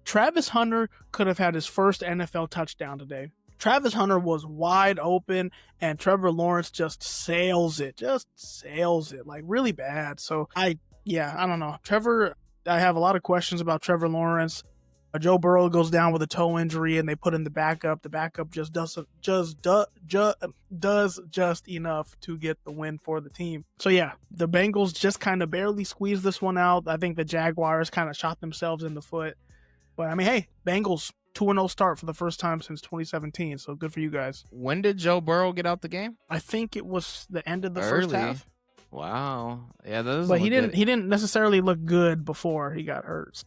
Travis Hunter could have had his first NFL touchdown today. Travis Hunter was wide open, and Trevor Lawrence just sails it like really bad. So I don't know. I have a lot of questions about Trevor Lawrence. Joe Burrow goes down with a toe injury, and they put in the backup. The backup just does just enough to get the win for the team. So yeah, the Bengals just kind of barely squeezed this one out. I think the Jaguars kind of shot themselves in the foot. But I mean, hey, Bengals 2-0 start for the first time since 2017, so good for you guys. When did Joe Burrow get out the game? I think it was the end of the first half. Wow. Yeah, that doesn't But he look didn't good. he didn't necessarily look good before he got hurt.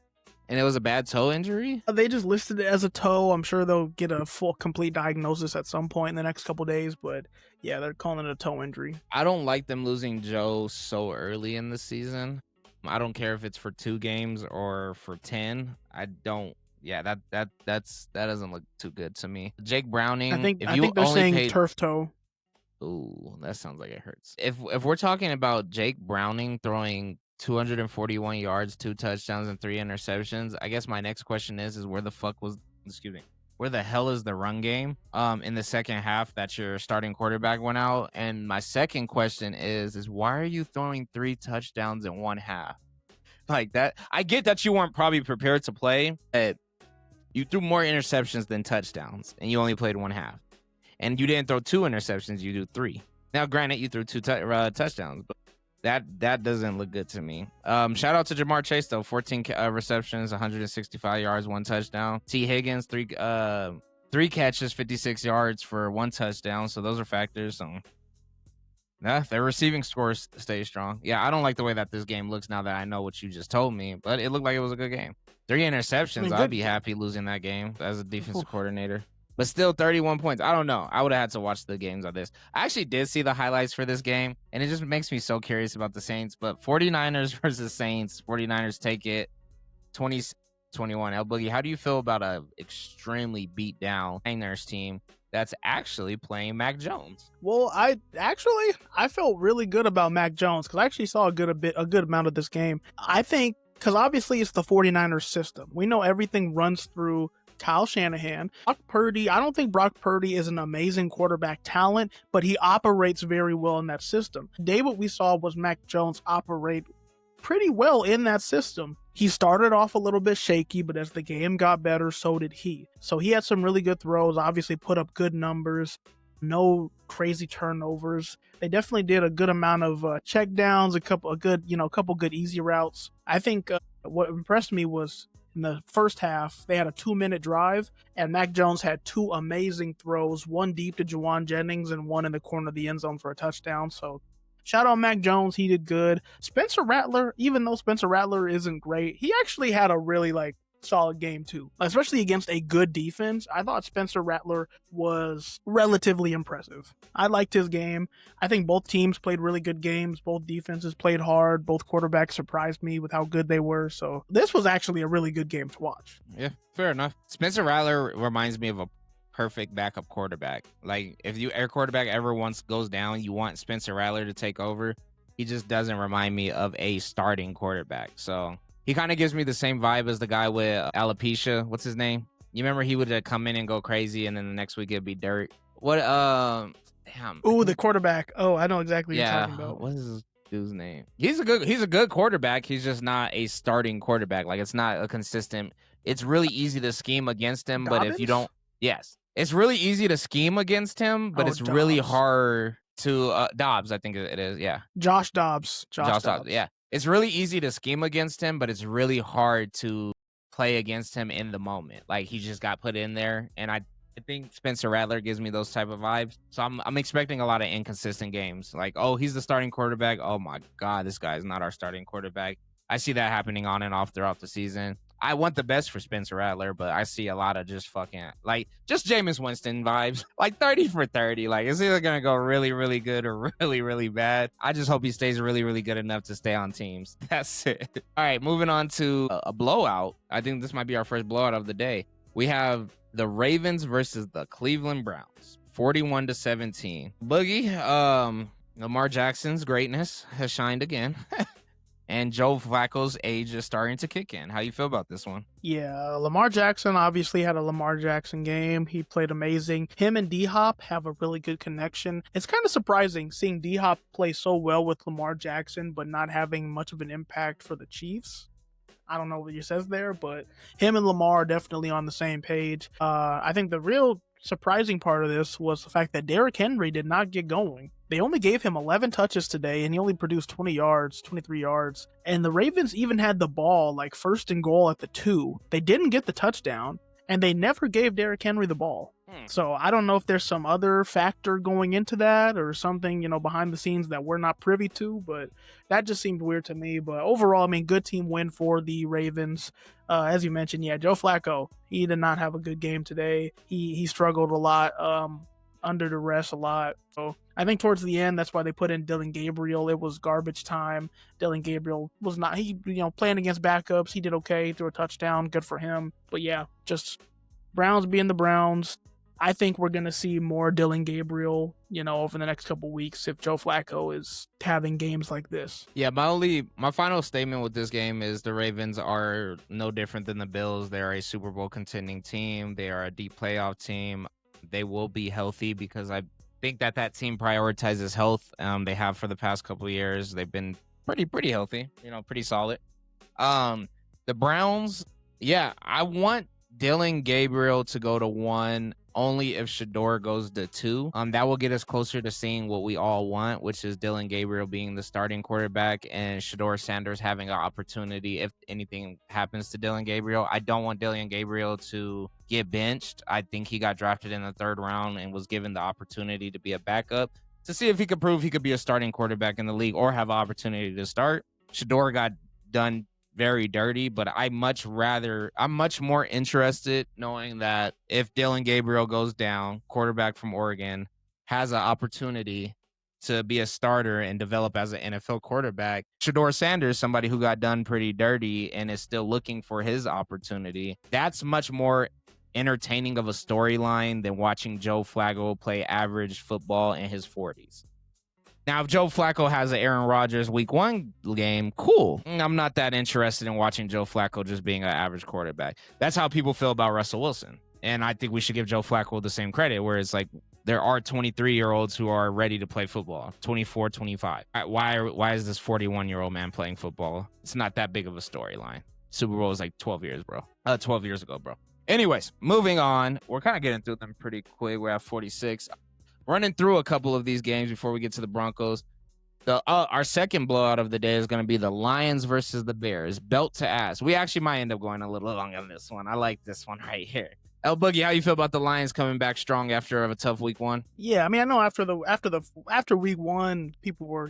And it was a bad toe injury? They just listed it as a toe. I'm sure they'll get a full complete diagnosis at some point in the next couple days, but yeah, they're calling it a toe injury. I don't like them losing Joe so early in the season. I don't care if it's for 2 games or for 10. I don't. Yeah, that doesn't look too good to me. Jake Browning. I think if you they're only saying paid, turf toe. ooh, that sounds like it hurts. If we're talking about Jake Browning throwing 241 yards, 2 touchdowns, and 3 interceptions, I guess my next question is where the fuck was? Excuse me. Where the hell is the run game in the second half that your starting quarterback went out? And my second question is why are you throwing 3 touchdowns in one half? Like that, I get that you weren't probably prepared to play, but you threw more interceptions than touchdowns, and you only played one half. And you didn't throw 2 interceptions, you do 3. Now, granted, you threw 2 touchdowns, but that doesn't look good to me. Shout out to Jamar Chase though, 14 receptions, 165 yards, 1 touchdown. T. Higgins, 3 catches, 56 yards for 1 touchdown. So those are factors. So yeah, their receiving scores stay strong. Yeah, I don't like the way that this game looks now that I know what you just told me, but it looked like it was a good game. 3 interceptions, I'd be happy losing that game as a defensive coordinator. But still, 31 points. I don't know. I would have had to watch the games of this. I actually did see the highlights for this game, and it just makes me so curious about the Saints. But 49ers versus Saints. 49ers take it 20-21. El.boogie, how do you feel about a extremely beat down Niners team that's actually playing Mac Jones? Well, I felt really good about Mac Jones because I actually saw a good amount of this game. I think because obviously it's the 49ers system. We know everything runs through Kyle Shanahan. Brock Purdy, I don't think Brock Purdy is an amazing quarterback talent, but he operates very well in that system. Today what we saw was Mac Jones operate pretty well in that system. He started off a little bit shaky, but as the game got better, so did he. So he had some really good throws, obviously put up good numbers, no crazy turnovers. They definitely did a good amount of check downs, a couple good easy routes. I think what impressed me was in the first half, they had a 2-minute drive, and Mac Jones had 2 amazing throws, one deep to Juwan Jennings and one in the corner of the end zone for a touchdown. So shout out Mac Jones, he did good. Spencer Rattler, even though Spencer Rattler isn't great, he actually had a really solid game too, especially against a good defense. I thought Spencer Rattler was relatively impressive. I liked his game. I think both teams played really good games. Both defenses played hard. Both quarterbacks surprised me with how good they were. So this was actually a really good game to watch. Yeah, fair enough. Spencer Rattler reminds me of a perfect backup quarterback. Like if your quarterback ever once goes down, you want Spencer Rattler to take over. He just doesn't remind me of a starting quarterback. So he kind of gives me the same vibe as the guy with alopecia. What's his name? You remember he would come in and go crazy, and then the next week it'd be dirt. What? Damn. Ooh, the quarterback. Oh, I know exactly what you're talking about. What is this dude's name? He's a good quarterback. He's just not a starting quarterback. Like it's not a consistent. It's really easy to scheme against him, Dobbins? but if you don't, yes, it's really easy to scheme against him, but it's really Dobbs. hard to Dobbs. I think it is. Yeah, Josh Dobbs. Josh Dobbs. Yeah. It's really easy to scheme against him, but it's really hard to play against him in the moment. Like he just got put in there, and I think Spencer Rattler gives me those type of vibes. So I'm expecting a lot of inconsistent games. Like, oh, he's the starting quarterback. Oh my God, this guy is not our starting quarterback. I see that happening on and off throughout the season. I want the best for Spencer Rattler, but I see a lot of just Jameis Winston vibes. Like 30 for 30. Like it's either gonna go really, really good or really, really bad. I just hope he stays really, really good enough to stay on teams. That's it. All right, moving on to a blowout. I think this might be our first blowout of the day. We have the Ravens versus the Cleveland Browns, 41-17. Boogie, Lamar Jackson's greatness has shined again. And Joe Flacco's age is starting to kick in. How you feel about this one? Yeah, Lamar Jackson obviously had a Lamar Jackson game. He played amazing. Him and D-Hop have a really good connection. It's kind of surprising seeing D-Hop play so well with Lamar Jackson, but not having much of an impact for the Chiefs. I don't know what he says there, but him and Lamar are definitely on the same page. I think the real surprising part of this was the fact that Derrick Henry did not get going. They only gave him 11 touches today, and he only produced 23 yards. And the Ravens even had the ball, like 1st and goal at the 2. They didn't get the touchdown, and they never gave Derrick Henry the ball. Hmm. So I don't know if there's some other factor going into that or something, behind the scenes that we're not privy to, but that just seemed weird to me. But overall, I mean, good team win for the Ravens. As you mentioned, yeah, Joe Flacco, he did not have a good game today. He struggled a lot, under duress a lot. So I think towards the end, that's why they put in Dylan Gabriel. It was garbage time. Dylan Gabriel was not, playing against backups. He did okay. He threw a touchdown. Good for him. But yeah, just Browns being the Browns. I think we're going to see more Dylan Gabriel, over the next couple weeks if Joe Flacco is having games like this. Yeah, my final statement with this game is the Ravens are no different than the Bills. They are a Super Bowl contending team. They are a deep playoff team. They will be healthy because I think that team prioritizes health. They have for the past couple of years. They've been pretty healthy, pretty solid. The Browns, yeah, I want Dylan Gabriel to go to 1 only if Shador goes to 2. That will get us closer to seeing what we all want, which is Dylan Gabriel being the starting quarterback and Shador Sanders having an opportunity if anything happens to Dylan Gabriel. I don't want Dylan Gabriel to get benched. I think he got drafted in the 3rd round and was given the opportunity to be a backup to see if he could prove he could be a starting quarterback in the league or have an opportunity to start. Shador got done very dirty, but I'm much more interested knowing that if Dylan Gabriel goes down, quarterback from Oregon, has an opportunity to be a starter and develop as an NFL quarterback. Shador Sanders, somebody who got done pretty dirty and is still looking for his opportunity. That's much more entertaining of a storyline than watching Joe Flacco play average football in his 40s. Now, if Joe Flacco has an Aaron Rodgers week 1 game, cool. I'm not that interested in watching Joe Flacco just being an average quarterback. That's how people feel about Russell Wilson. And I think we should give Joe Flacco the same credit, where it's like there are 23-year-olds who are ready to play football, 24, 25. Why is this 41-year-old man playing football? It's not that big of a storyline. Super Bowl is like 12 years ago, bro. Anyways, moving on. We're kind of getting through them pretty quick. We're at 46. Running through a couple of these games before we get to the Broncos. Our second blowout of the day is going to be the Lions versus the Bears. Belt to ass. We actually might end up going a little long on this one. I like this one right here. El.boogie, how you feel about the Lions coming back strong after a tough week 1? Yeah, I mean, I know after week 1, people were,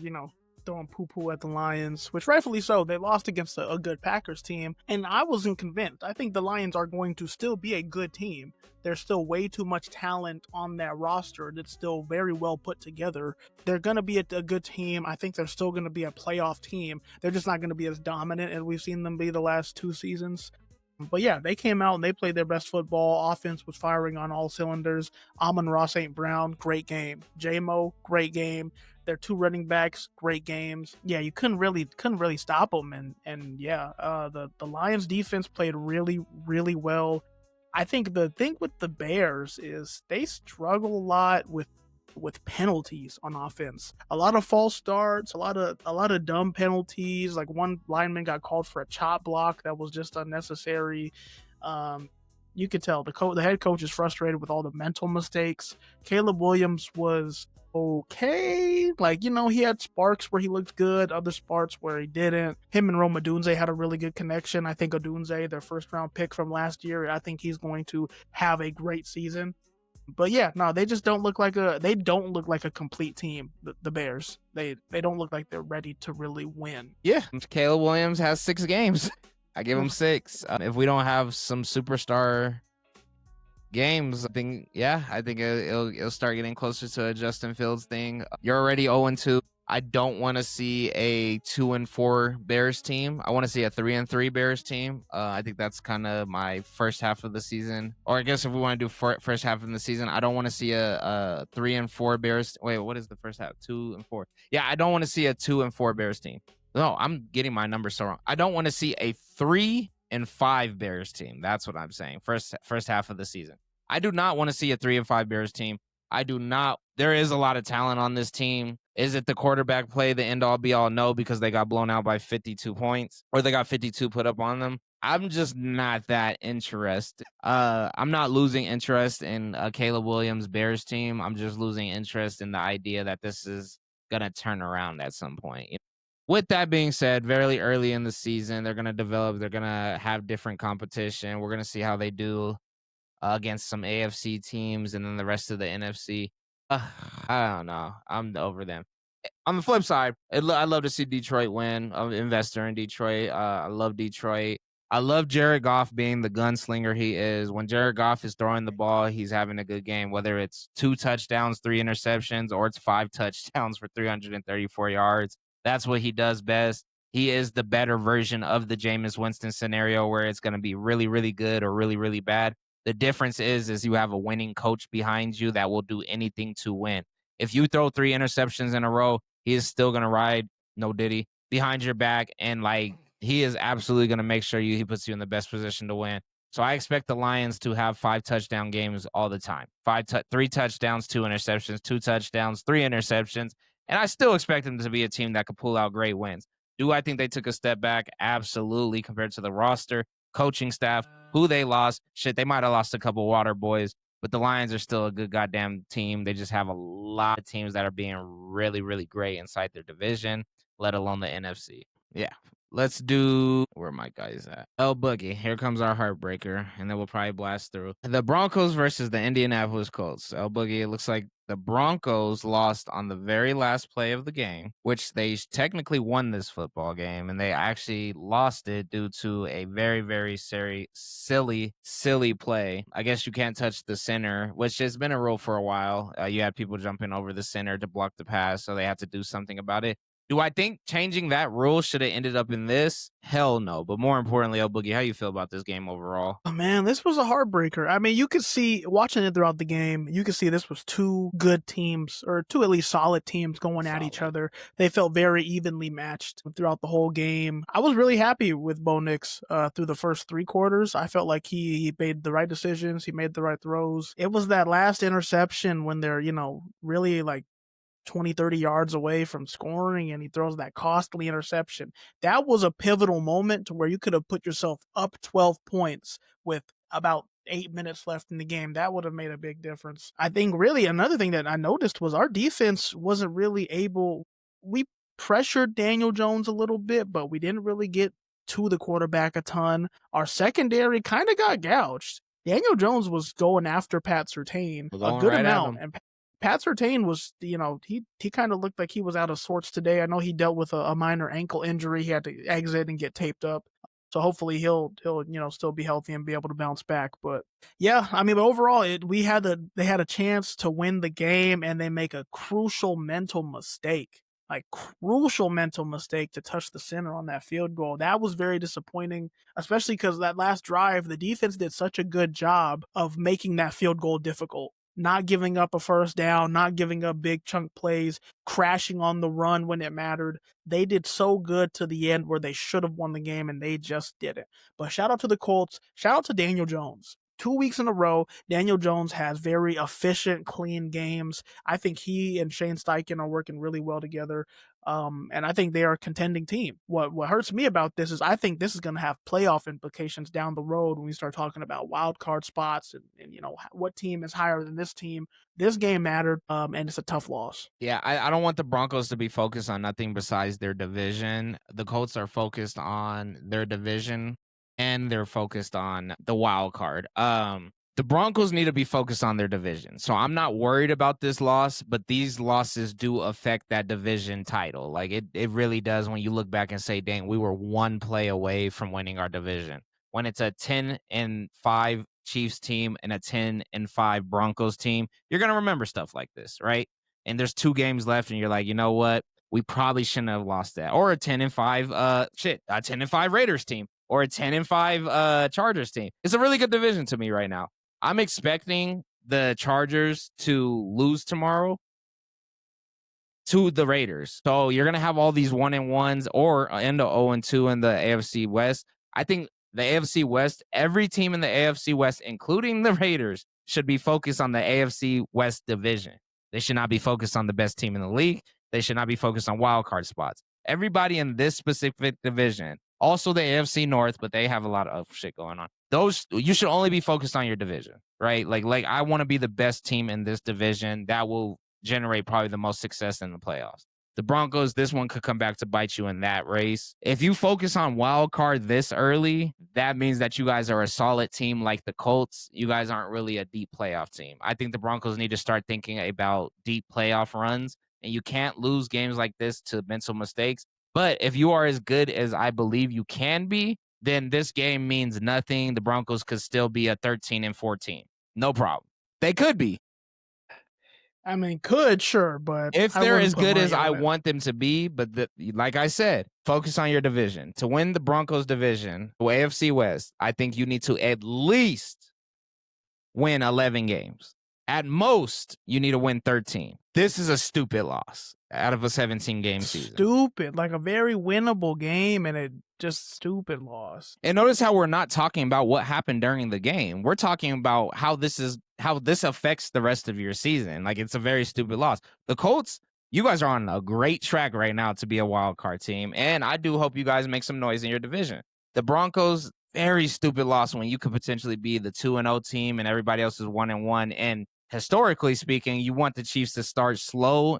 throwing poo-poo at the Lions, which rightfully so. They lost against a good Packers team, and I wasn't convinced. I think the Lions are going to still be a good team. There's still way too much talent on that roster that's still very well put together. They're going to be a good team. I think they're still going to be a playoff team. They're just not going to be as dominant as we've seen them be the last 2 seasons. But yeah, they came out and they played their best football. Offense was firing on all cylinders. Amon-Ra St. Brown, great game. J-Mo, great game. Their 2 running backs, great games. Yeah, you couldn't really stop them. And yeah, the Lions defense played really, really well. I think the thing with the Bears is they struggle a lot with penalties on offense. A lot of false starts, a lot of dumb penalties. Like one lineman got called for a chop block that was just unnecessary. You could tell the head coach is frustrated with all the mental mistakes. Caleb Williams was okay. Like, he had sparks where he looked good, other sparks where he didn't. Him and Rome Odunze had a really good connection. I think Odunze, their 1st round pick from last year, I think he's going to have a great season. But yeah, no, they just don't look like a complete team. The Bears, they don't look like they're ready to really win. Yeah, Caleb Williams has 6 games. I give him 6. If we don't have some superstar games, I think it'll start getting closer to a Justin Fields thing. You're already 0-2. I don't want to see a 2-4 Bears team. I want to see a 3-3 Bears team. I think that's kind of my first half of the season. Or I guess if we want to do first half of the season, I don't want to see a 3-4 Bears. Wait, what is the first half? 2-4. Yeah, I don't want to see a 2-4 Bears team. No, I'm getting my numbers so wrong. I don't want to see a 3-5 Bears team. That's what I'm saying. First half of the season. I do not want to see a 3-5 Bears team. I do not. There is a lot of talent on this team. Is it the quarterback play, the end all be all? No, because they got blown out by 52 points or they got 52 put up on them. I'm just not that interested. I'm not losing interest in Caleb Williams' Bears team. I'm just losing interest in the idea that this is going to turn around at some point. With that being said, very early in the season, they're going to develop. They're going to have different competition. We're going to see how they do against some AFC teams and then the rest of the NFC. I don't know. I'm over them. On the flip side, I love to see Detroit win. I'm an investor in Detroit. I love Detroit. I love Jared Goff being the gunslinger he is. When Jared Goff is throwing the ball, he's having a good game, whether it's 2 touchdowns, 3 interceptions, or it's 5 touchdowns for 334 yards. That's what he does best. He is the better version of the Jameis Winston scenario where it's going to be really, really good or really, really bad. The difference is you have a winning coach behind you that will do anything to win. If you throw 3 interceptions in a row, he is still going to ride, no diddy, behind your back. And like, he is absolutely going to make sure he puts you in the best position to win. So I expect the Lions to have 5 touchdown games all the time. 3 touchdowns, 2 interceptions, 2 touchdowns, 3 interceptions. And I still expect them to be a team that could pull out great wins. Do I think they took a step back? Absolutely, compared to the roster, coaching staff, who they lost. Shit, they might have lost a couple water boys, but the Lions are still a good goddamn team. They just have a lot of teams that are being really, really great inside their division, let alone the NFC. Yeah. Let's do, where are my guys at? El.boogie. Here comes our heartbreaker, and then we'll probably blast through. The Broncos versus the Indianapolis Colts. El.boogie, it looks like the Broncos lost on the very last play of the game, which they technically won this football game, and they actually lost it due to a very, very silly play. I guess you can't touch the center, which has been a rule for a while. You had people jumping over the center to block the pass, so they have to do something about it. Do I think changing that rule should have ended up in this? Hell no. But more importantly, El.boogie, how you feel about this game overall? Oh, man, this was a heartbreaker. I mean, you could see, watching it throughout the game, you could see this was 2 good teams, or 2 at least solid teams going at each other. They felt very evenly matched throughout the whole game. I was really happy with Bo Nix through the first 3 quarters. I felt like he made the right decisions. He made the right throws. It was that last interception when they're, really like 20, 30 yards away from scoring, and he throws that costly interception. That was a pivotal moment to where you could have put yourself up 12 points with about 8 minutes left in the game. That would have made a big difference. I think really another thing that I noticed was our defense wasn't really able. We pressured Daniel Jones a little bit, but we didn't really get to the quarterback a ton. Our secondary kind of got gouged. Daniel Jones was going after Pat Surtain a good amount, and Pat Surtain was, he kind of looked like he was out of sorts today. I know he dealt with a minor ankle injury. He had to exit and get taped up. So hopefully he'll still be healthy and be able to bounce back. But yeah, I mean, but overall, they had a chance to win the game, and they make a crucial mental mistake to touch the center on that field goal. That was very disappointing, especially because that last drive, the defense did such a good job of making that field goal difficult. Not giving up a first down, not giving up big chunk plays, crashing on the run when it mattered. They did so good to the end where they should have won the game, and they just didn't. But shout out to the Colts. Shout out to Daniel Jones. 2 weeks in a row, Daniel Jones has very efficient, clean games. I think he and Shane Steichen are working really well together. And I think they are a contending team. What hurts me about this is I think this is going to have playoff implications down the road when we start talking about wild card spots and what team is higher than this team. This game mattered, and it's a tough loss. Yeah, I don't want the Broncos to be focused on nothing besides their division. The Colts are focused on their division, and they're focused on the wild card. The Broncos need to be focused on their division. So I'm not worried about this loss, but these losses do affect that division title. Like it really does when you look back and say, dang, we were 1 play away from winning our division. When it's a 10-5 Chiefs team and a 10-5 Broncos team, you're going to remember stuff like this, right? And there's 2 games left and you're like, you know what? We probably shouldn't have lost that. Or a 10-5 a 10-5 Raiders team, or a 10-5 Chargers team. It's a really good division to me right now. I'm expecting the Chargers to lose tomorrow to the Raiders. So you're going to have all these 1-1s or end of 0-2 in the AFC West. I think the AFC West, every team in the AFC West, including the Raiders, should be focused on the AFC West division. They should not be focused on the best team in the league. They should not be focused on wild card spots. Everybody in this specific division, also the AFC North, but they have a lot of shit going on. Those, you should only be focused on your division, right? Like I want to be the best team in this division. That will generate probably the most success in the playoffs. The Broncos, this one could come back to bite you in that race. If you focus on wild card this early, that means that you guys are a solid team like the Colts. You guys aren't really a deep playoff team. I think the Broncos need to start thinking about deep playoff runs, and you can't lose games like this to mental mistakes. But if you are as good as I believe you can be, then this game means nothing. The Broncos could still be a 13-14. No problem. They could be. I mean, could, sure, but If I they're wouldn't as put good money as I on it. want them to be, but like I said, focus on your division. To win the Broncos division, the AFC West, I think you need to at least win 11 games. At most, you need to win 13. This is a stupid loss out of a 17-game season. Stupid, like a very winnable game, and it just stupid loss. And notice how we're not talking about what happened during the game. We're talking about how this affects the rest of your season. Like, it's a very stupid loss. The Colts, you guys are on a great track right now to be a wild card team, and I do hope you guys make some noise in your division. The Broncos, very stupid loss when you could potentially be the 2-0 team and everybody else is 1-1. And historically speaking, you want the Chiefs to start slow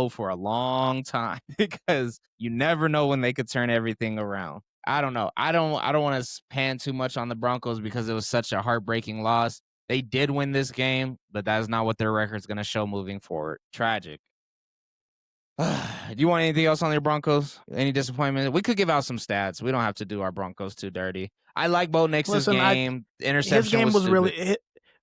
for a long time because you never know when they could turn everything around. I don't know. I don't want to pan too much on the Broncos because it was such a heartbreaking loss. They did win this game, but that is not what their record's going to show moving forward. Tragic. Do you want anything else on your Broncos? Any disappointment? We could give out some stats. We don't have to do our Broncos too dirty. I like Bo Nix's game. Interception his game was stupid. really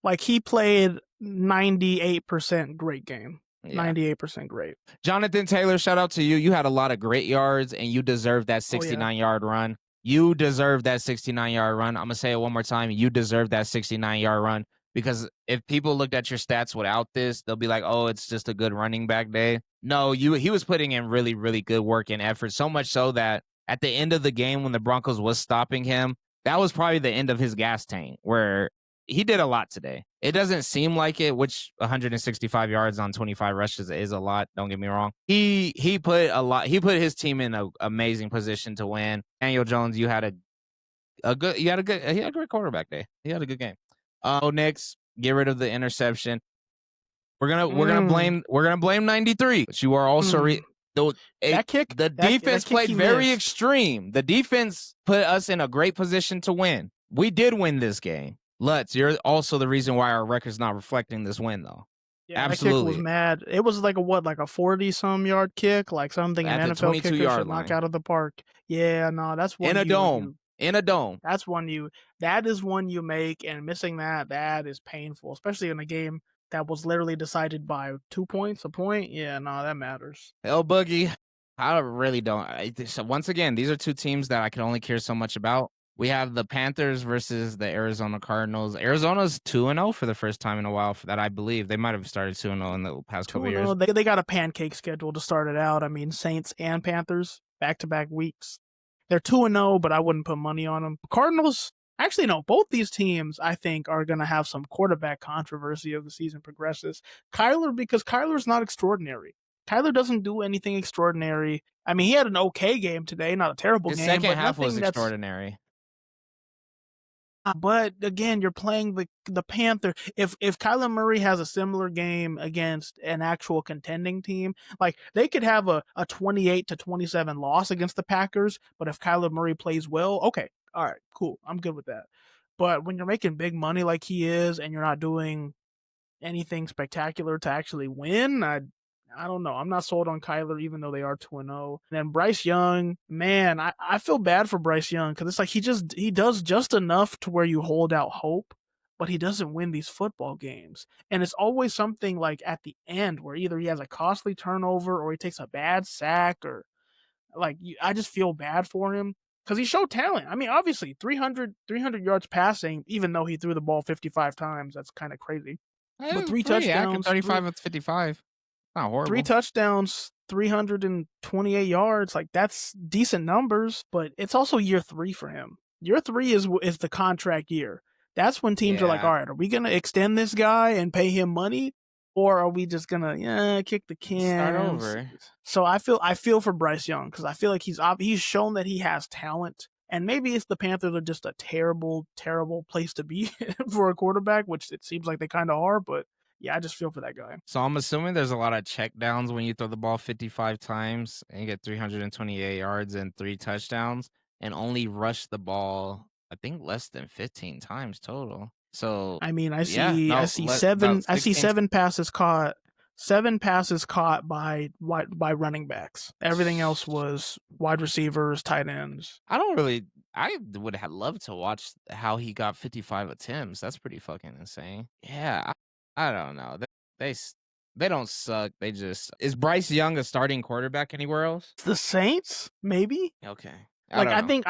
like he played 98% great game. Yeah. 98% great. Jonathan Taylor, shout out to you. You had a lot of great yards, and you deserved that 69-yard run. You deserve that 69-yard run. I'm going to say it one more time. You deserve that 69-yard run because if people looked at your stats without this, they'll be like, oh, it's just a good running back day. No, he was putting in really, really good work and effort, so much so that at the end of the game when the Broncos was stopping him, that was probably the end of his gas tank where he did a lot today. It doesn't seem like it, which 165 yards on 25 rushes is a lot. Don't get me wrong. He put a lot. He put his team in an amazing position to win. Daniel Jones, he had a great quarterback day. He had a good game. Knicks, get rid of the interception. We're gonna blame 93. But you are also the defense played very extreme. The defense put us in a great position to win. We did win this game. Lutz, you're also the reason why our record's not reflecting this win, though. Yeah, absolutely. That kick was mad. It was like a 40-some yard kick, like something an NFL kicker should knock out of the park. Yeah, no, that's one in a dome. That's that is one you make, and missing that is painful, especially in a game that was literally decided by 2 points, a point. Yeah, no, that matters. El.boogie, I really don't. So once again, these are two teams that I can only care so much about. We have the Panthers versus the Arizona Cardinals. Arizona's 2-0 for the first time in a while for that, I believe. They might have started 2-0 in the past couple years. They got a pancake schedule to start it out. I mean, Saints and Panthers, back-to-back weeks. They're 2-0, but I wouldn't put money on them. Cardinals, actually, no, both these teams, I think, are going to have some quarterback controversy as the season progresses. Because Kyler's not extraordinary. Kyler doesn't do anything extraordinary. I mean, he had an okay game today, not a terrible game. His second half was extraordinary. But again, you're playing the Panther. If Kyler Murray has a similar game against an actual contending team, like they could have a 28-27 loss against the Packers, but if Kyler Murray plays well, okay, all right, cool, I'm good with that. But when you're making big money like he is, and you're not doing anything spectacular to actually win, I don't know. I'm not sold on Kyler, even though they are 2-0. And then Bryce Young, man, I feel bad for Bryce Young because it's like he does just enough to where you hold out hope, but he doesn't win these football games. And it's always something like at the end where either he has a costly turnover or he takes a bad sack or like I just feel bad for him because he showed talent. I mean, obviously 300 yards passing, even though he threw the ball 55 times. That's kind of crazy. But 3 touchdowns, 35 with 55. Not horrible. 3 touchdowns, 328 yards. Like that's decent numbers, but it's also year 3 for him. Year 3 is the contract year. That's when teams are like, all right, are we going to extend this guy and pay him money? Or are we just going to kick the can? Start over. So I feel for Bryce Young because I feel like he's shown that he has talent. And maybe it's the Panthers are just a terrible, terrible place to be for a quarterback, which it seems like they kind of are, but yeah, I just feel for that guy. So I'm assuming there's a lot of check downs when you throw the ball 55 times and you get 328 yards and 3 touchdowns and only rush the ball, I think less than 15 times total. So I mean, I yeah, see no, about 16. seven passes caught. 7 passes caught by running backs. Everything else was wide receivers, tight ends. I would have loved to watch how he got 55 attempts. That's pretty fucking insane. Yeah, I don't know. They s- they don't suck. They just is Bryce Young a starting quarterback anywhere else? The Saints, maybe. Okay, I Like don't know.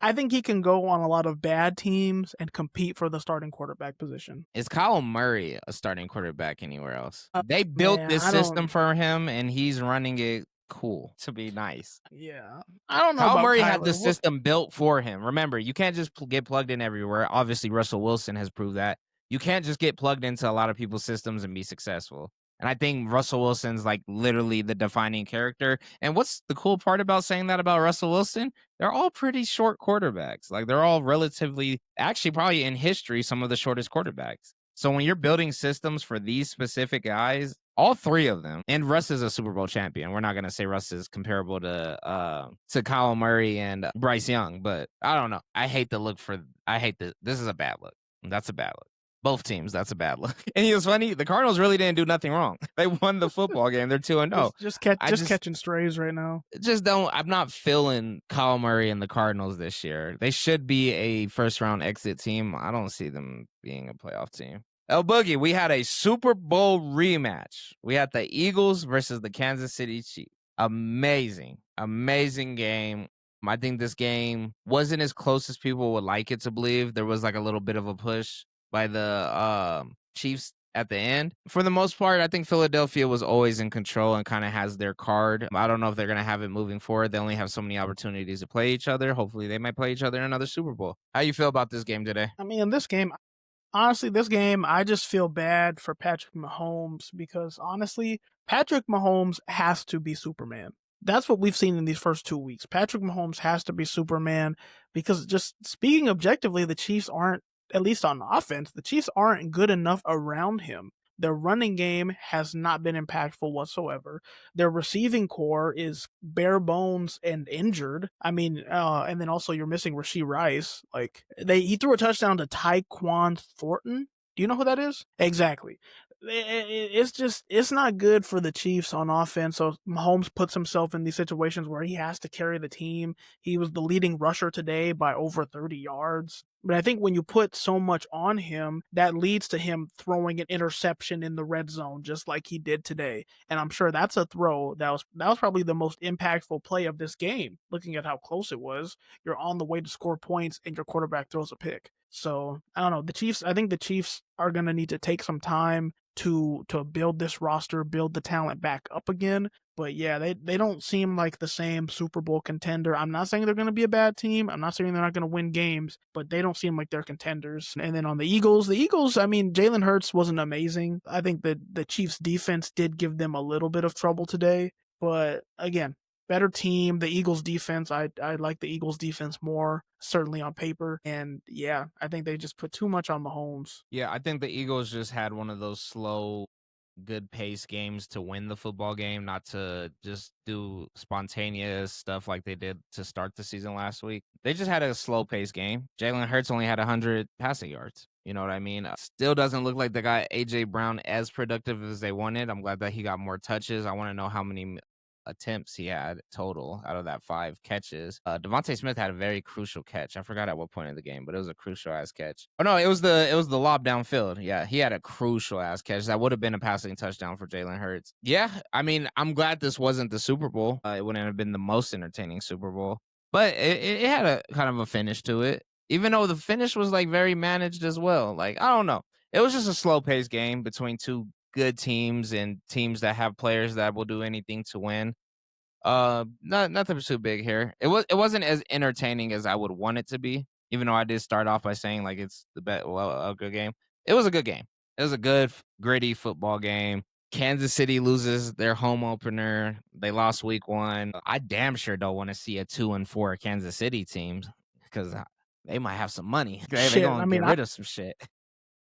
I think he can go on a lot of bad teams and compete for the starting quarterback position. Is Kyle Murray a starting quarterback anywhere else? Uh, They built Man, this I system don't. for him, and he's running it cool to be nice. Yeah, I don't know Kyle about Murray had the Kyler. system built for him. Remember, you can't just get plugged in everywhere. Obviously, Russell Wilson has proved that. You can't just get plugged into a lot of people's systems and be successful. And I think Russell Wilson's like literally the defining character. And what's the cool part about saying that about Russell Wilson? They're all pretty short quarterbacks. Like they're all relatively, actually, probably in history, some of the shortest quarterbacks. So when you're building systems for these specific guys, all 3 of them, and Russ is a Super Bowl champion. We're not gonna say Russ is comparable to Kyle Murray and Bryce Young, but I don't know. I hate the look for. I hate the. This is a bad look. That's a bad look. Both teams, that's a bad look. And it was funny. The Cardinals really didn't do nothing wrong. They won the football game. They're 2-0. Just catching strays right now. Just don't. I'm not feeling Kyle Murray and the Cardinals this year. They should be a first round exit team. I don't see them being a playoff team. El.Boogie, we had a Super Bowl rematch. We had the Eagles versus the Kansas City Chiefs. Amazing game. I think this game wasn't as close as people would like it to believe. There was like a little bit of a push by the Chiefs at the end. For the most part, I think Philadelphia was always in control and kind of has their card. I don't know if they're going to have it moving forward. They only have so many opportunities to play each other. Hopefully, they might play each other in another Super Bowl. How you feel about this game today? I mean, this game, honestly, I just feel bad for Patrick Mahomes because honestly, Patrick Mahomes has to be Superman. That's what we've seen in these first 2 weeks. Patrick Mahomes has to be Superman because just speaking objectively, the Chiefs aren't, at least on offense, the Chiefs aren't good enough around him. Their running game has not been impactful whatsoever. Their receiving core is bare bones and injured. I mean, and then also you're missing Rashee Rice. Like he threw a touchdown to Tyquan Thornton. Do you know who that is? Exactly. It's not good for the Chiefs on offense. So Mahomes puts himself in these situations where he has to carry the team. He was the leading rusher today by over 30 yards. But I think when you put so much on him, that leads to him throwing an interception in the red zone, just like he did today. And I'm sure that's a throw that was probably the most impactful play of this game. Looking at how close it was, you're on the way to score points, and your quarterback throws a pick. So I don't know. The Chiefs. I think the Chiefs are going to need to take some time to build this roster, build the talent back up again. But yeah, they don't seem like the same Super Bowl contender. I'm not saying they're going to be a bad team. I'm not saying they're not going to win games, but they don't seem like they're contenders. And then on the Eagles, I mean, Jalen Hurts wasn't amazing. I think that the Chiefs defense did give them a little bit of trouble today. But again, better team. The Eagles defense, I like the Eagles defense more, certainly on paper. And yeah, I think they just put too much on Mahomes. Yeah, I think the Eagles just had one of those slow, good pace games to win the football game, not to just do spontaneous stuff like they did to start the season last week. They just had a slow pace game. Jalen Hurts only had 100 passing yards. You know what I mean? Still doesn't look like they got A.J. Brown as productive as they wanted. I'm glad that he got more touches. I want to know how many attempts he had total out of that 5 catches. Devontae Smith had a very crucial catch. I forgot at what point in the game, but it was a crucial ass catch. Oh no, it was the lob downfield. Yeah, he had a crucial ass catch. That would have been a passing touchdown for Jalen Hurts. Yeah, I mean, I'm glad this wasn't the Super Bowl. It wouldn't have been the most entertaining Super Bowl, but it had a kind of a finish to it. Even though the finish was like very managed as well. Like, I don't know. It was just a slow paced game between two good teams and teams that have players that will do anything to win. Nothing too big here. It wasn't as entertaining as I would want it to be, even though I did start off by saying like it's a good game. It was a good game. It was a good gritty football game. Kansas City loses their home opener. They lost week 1. I damn sure don't want to see a 2-4 Kansas City teams because they might have some money. They're Shit, gonna I mean, get rid of some shit.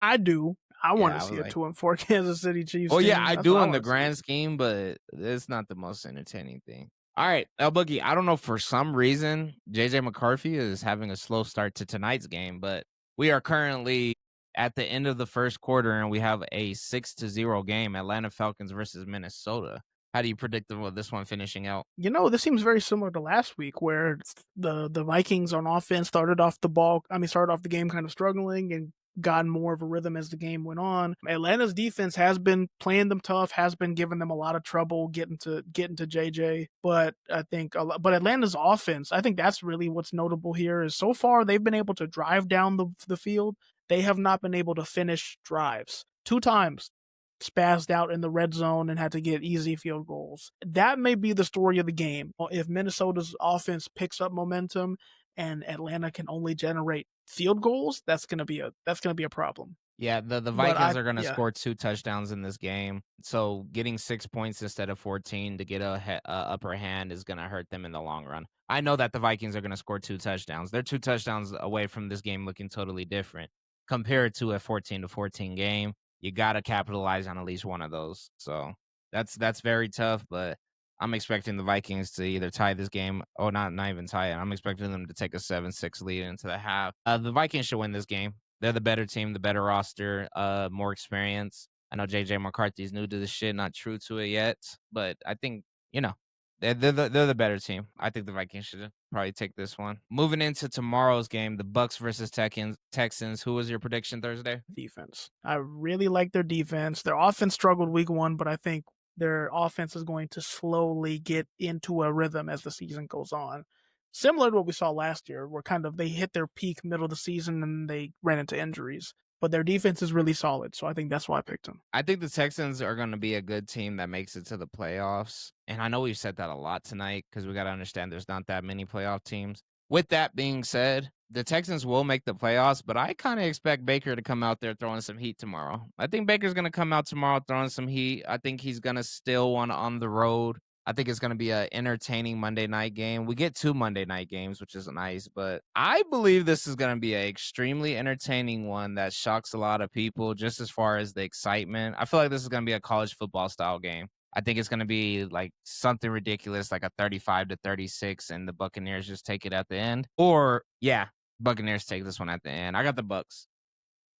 I do. I want Yeah, to I see was a like, 2-4 Kansas City Chiefs well, yeah, team. I That's what do I in the want to see. grand scheme, but it's not the most entertaining thing. All right, El.boogie, I don't know, for some reason, JJ McCarthy is having a slow start to tonight's game, but we are currently at the end of the first quarter, and we have a 6-0 game, Atlanta Falcons versus Minnesota. How do you predict this one finishing out? This seems very similar to last week, where the Vikings on offense started off the game kind of struggling and gotten more of a rhythm as the game went on. Atlanta's defense has been playing them tough, has been giving them a lot of trouble getting to JJ. But but Atlanta's offense, I think that's really what's notable here. Is so far they've been able to drive down the field. They have not been able to finish drives. 2 times spazzed out in the red zone and had to get easy field goals. That may be the story of the game. If Minnesota's offense picks up momentum and Atlanta can only generate field goals, that's gonna be a problem. Yeah, the But Vikings are gonna score 2 touchdowns in this game, so getting 6 points instead of 14 to get a upper hand is gonna hurt them in the long run. I know that the Vikings are gonna score 2 touchdowns. They're 2 touchdowns away from this game looking totally different. Compared to a 14-14 game, you gotta capitalize on at least one of those. So that's very tough, but I'm expecting the Vikings to either tie this game or not even tie it. I'm expecting them to take a 7-6 lead into the half. The Vikings should win this game. They're the better team, the better roster, more experience. I know JJ McCarthy's new to this shit, not true to it yet, but I think, they're the better team. I think the Vikings should probably take this one. Moving into tomorrow's game, the Bucks versus Texans. Who was your prediction Thursday? defense. I really like their defense. Their offense struggled week 1, but I think their offense is going to slowly get into a rhythm as the season goes on. Similar to what we saw last year, where kind of they hit their peak middle of the season and they ran into injuries. But their defense is really solid, so I think that's why I picked them. I think the Texans are going to be a good team that makes it to the playoffs. And I know we've said that a lot tonight because we got to understand there's not that many playoff teams. With that being said, the Texans will make the playoffs, but I kind of expect Baker to come out there throwing some heat tomorrow. I think Baker's going to come out tomorrow throwing some heat. I think he's going to steal one on the road. I think it's going to be an entertaining Monday night game. We get 2 Monday night games, which is nice, but I believe this is going to be an extremely entertaining one that shocks a lot of people just as far as the excitement. I feel like this is going to be a college football style game. I think it's going to be like something ridiculous, like a 35-36, and the Buccaneers just take it at the end. Or, yeah, Buccaneers take this one at the end. I got the Bucks.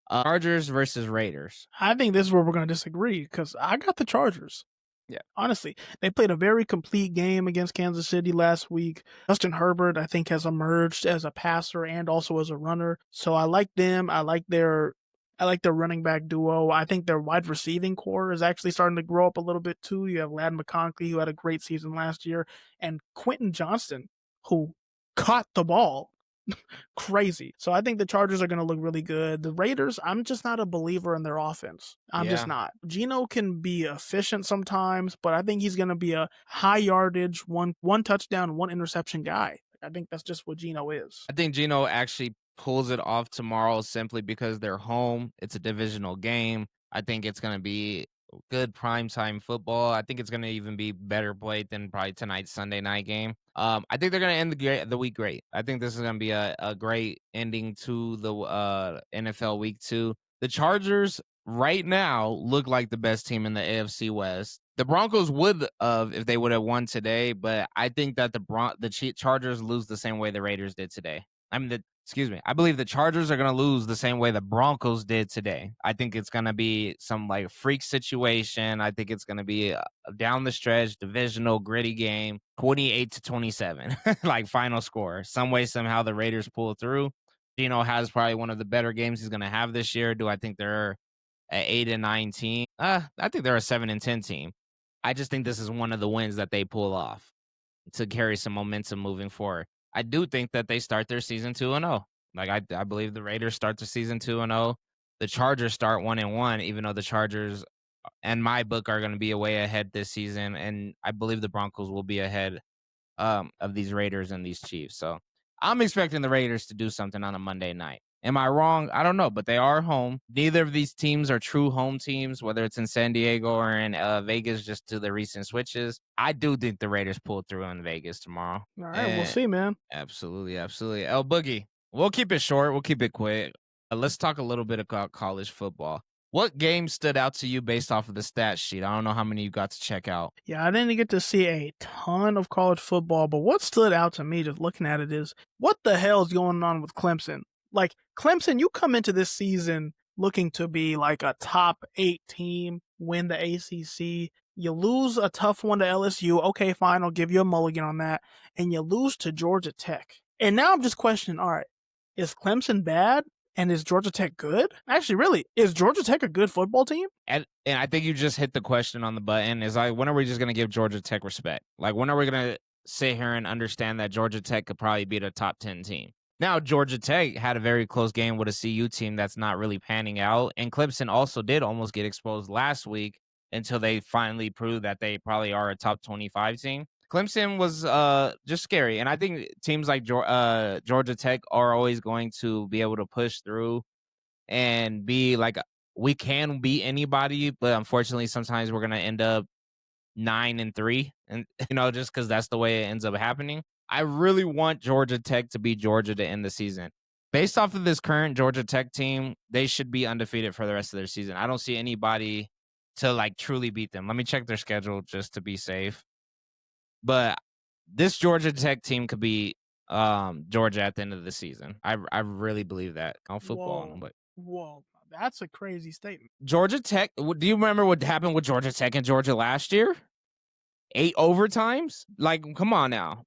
Chargers versus Raiders. I think this is where we're going to disagree because I got the Chargers. Yeah. Honestly, they played a very complete game against Kansas City last week. Justin Herbert, I think, has emerged as a passer and also as a runner. So I like them. I like their running back duo. I think their wide receiving core is actually starting to grow up a little bit too. You have Lad McConkey, who had a great season last year, and Quentin Johnston, who caught the ball crazy. So I think the Chargers are going to look really good. The Raiders, I'm just not a believer in their offense. I'm just not. Geno can be efficient sometimes, but I think he's going to be a high yardage, one touchdown, 1 interception guy. I think that's just what Geno is. I think Geno actually pulls it off tomorrow simply because they're home. It's a divisional game. I think it's going to be good primetime football. I think it's going to even be better played than probably tonight's Sunday night game. I think they're going to end the week great. I think this is going to be a great ending to the NFL Week 2. The Chargers right now look like the best team in the AFC West. The Broncos would have if they would have won today, but I think that the Chargers lose the same way the Raiders did today. I believe the Chargers are going to lose the same way the Broncos did today. I think it's going to be some like freak situation. I think it's going to be a down the stretch, divisional, gritty game, 28-27, like final score. Some way, somehow the Raiders pull through. Geno has probably one of the better games he's going to have this year. Do I think they're an 8-9 team? I think they're a 7-10 team. I just think this is one of the wins that they pull off to carry some momentum moving forward. I do think that they start their season 2-0. Like I believe the Raiders start the season 2-0. The Chargers start 1-1, even though the Chargers and my book are going to be way ahead this season, and I believe the Broncos will be ahead of these Raiders and these Chiefs. So I'm expecting the Raiders to do something on a Monday night. Am I wrong? I don't know, but they are home. Neither of these teams are true home teams, whether it's in San Diego or in Vegas, just to the recent switches. I do think the Raiders pull through in Vegas tomorrow. All right, we'll see, man. Absolutely. El.boogie. We'll keep it short. We'll keep it quick. Let's talk a little bit about college football. What game stood out to you based off of the stat sheet? I don't know how many you got to check out. Yeah, I didn't get to see a ton of college football, but what stood out to me just looking at it is what the hell is going on with Clemson? Like, Clemson, you come into this season looking to be like a top 8 team, win the ACC. You lose a tough one to LSU. Okay, fine, I'll give you a mulligan on that. And you lose to Georgia Tech. And now I'm just questioning, all right, is Clemson bad? And is Georgia Tech good? Actually, really, is Georgia Tech a good football team? And I think you just hit the question on the button. Is like, when are we just going to give Georgia Tech respect? Like, when are we going to sit here and understand that Georgia Tech could probably beat a top 10 team? Now, Georgia Tech had a very close game with a CU team that's not really panning out. And Clemson also did almost get exposed last week until they finally proved that they probably are a top 25 team. Clemson was just scary. And I think teams like Georgia Tech are always going to be able to push through and be like, we can beat anybody, but unfortunately, sometimes we're going to end up 9-3. And, just because that's the way it ends up happening. I really want Georgia Tech to beat Georgia to end the season. Based off of this current Georgia Tech team, they should be undefeated for the rest of their season. I don't see anybody to like truly beat them. Let me check their schedule just to be safe. But this Georgia Tech team could be Georgia at the end of the season. I really believe that on football. But Whoa, that's a crazy statement. Georgia Tech, do you remember what happened with Georgia Tech and Georgia last year? 8 overtimes? Like, come on now.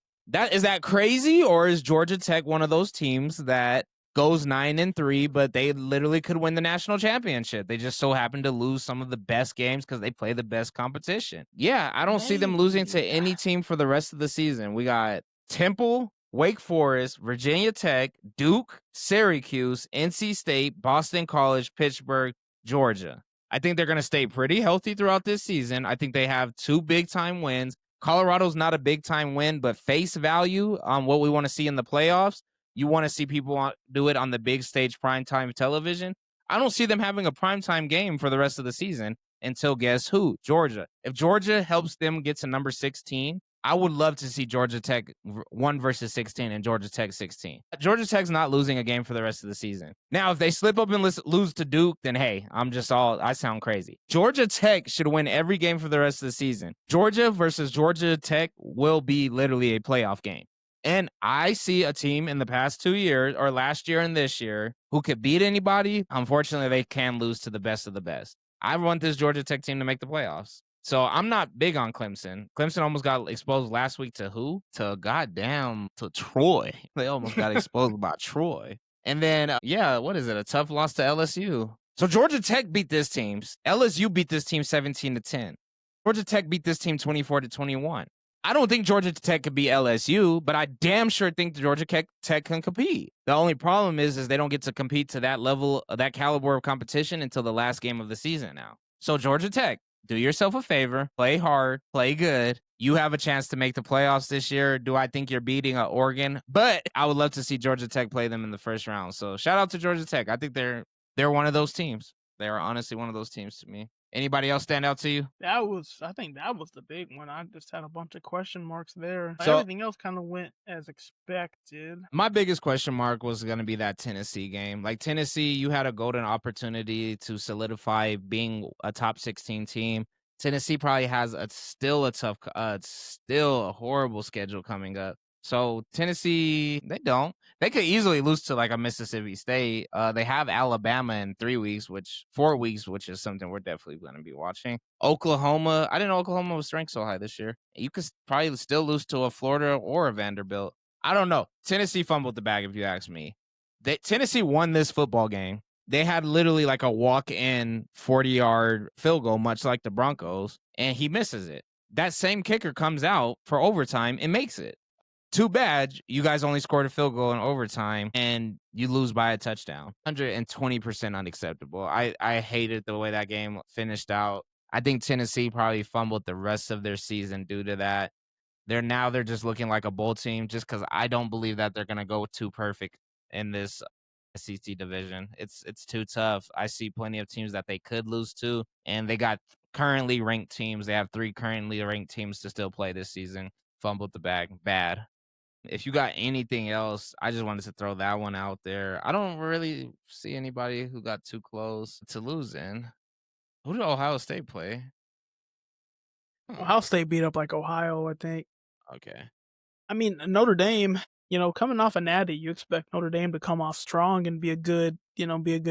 Is that crazy? Or is Georgia Tech one of those teams that goes 9-3, but they literally could win the national championship? They just so happen to lose some of the best games because they play the best competition. Yeah, I don't see them losing to any team for the rest of the season. We got Temple, Wake Forest, Virginia Tech, Duke, Syracuse, NC State, Boston College, Pittsburgh, Georgia. I think they're going to stay pretty healthy throughout this season. I think they have 2 big-time wins. Colorado's not a big-time win, but face value on what we want to see in the playoffs, you want to see people do it on the big stage primetime television. I don't see them having a primetime game for the rest of the season until guess who? Georgia. If Georgia helps them get to number 16, I would love to see Georgia Tech 1 versus 16 and Georgia Tech 16. Georgia Tech's not losing a game for the rest of the season. Now, if they slip up and lose to Duke, then hey, I sound crazy. Georgia Tech should win every game for the rest of the season. Georgia versus Georgia Tech will be literally a playoff game. And I see a team in the past 2 years, or last year and this year, who could beat anybody. Unfortunately, they can lose to the best of the best. I want this Georgia Tech team to make the playoffs. So I'm not big on Clemson. Clemson almost got exposed last week to who? To Troy. They almost got exposed by Troy. And then, what is it? A tough loss to LSU. So Georgia Tech beat this team. LSU beat this team 17-10. Georgia Tech beat this team 24-21. I don't think Georgia Tech could beat LSU, but I damn sure think Georgia Tech can compete. The only problem is they don't get to compete to that level, that caliber of competition until the last game of the season now. So Georgia Tech, do yourself a favor, play hard, play good. You have a chance to make the playoffs this year. Do I think you're beating Oregon? But I would love to see Georgia Tech play them in the first round. So shout out to Georgia Tech. I think they're one of those teams. They are honestly one of those teams to me. Anybody else stand out to you? I think that was the big one. I just had a bunch of question marks there. So, everything else kind of went as expected. My biggest question mark was going to be that Tennessee game. Like Tennessee, you had a golden opportunity to solidify being a top 16 team. Tennessee probably has still a horrible schedule coming up. So Tennessee, they could easily lose to like a Mississippi State. They have Alabama in 4 weeks, which is something we're definitely going to be watching. Oklahoma, I didn't know Oklahoma was ranked so high this year. You could probably still lose to a Florida or a Vanderbilt. I don't know. Tennessee fumbled the bag, if you ask me. Tennessee won this football game. They had literally like a walk-in 40-yard field goal, much like the Broncos, and he misses it. That same kicker comes out for overtime and makes it. Too bad you guys only scored a field goal in overtime and you lose by a touchdown. 120% unacceptable. I hated the way that game finished out. I think Tennessee probably fumbled the rest of their season due to that. They're just looking like a bowl team just because I don't believe that they're going to go too perfect in this SEC division. It's too tough. I see plenty of teams that they could lose to, and they got currently ranked teams. They have 3 currently ranked teams to still play this season. Fumbled the bag. Bad. If you got anything else, I just wanted to throw that one out there. I don't really see anybody who got too close to losing. Who did Ohio State play? Ohio State beat up like Ohio, I think. Okay. I mean, Notre Dame, coming off a natty, you expect Notre Dame to come off strong and be a good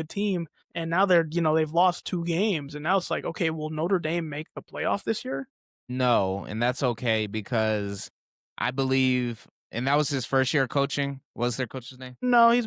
team. And now they've lost 2 games, and now it's like, okay, will Notre Dame make the playoff this year? No, and that's okay because I believe, and that was his first year coaching. What's their coach's name? No, I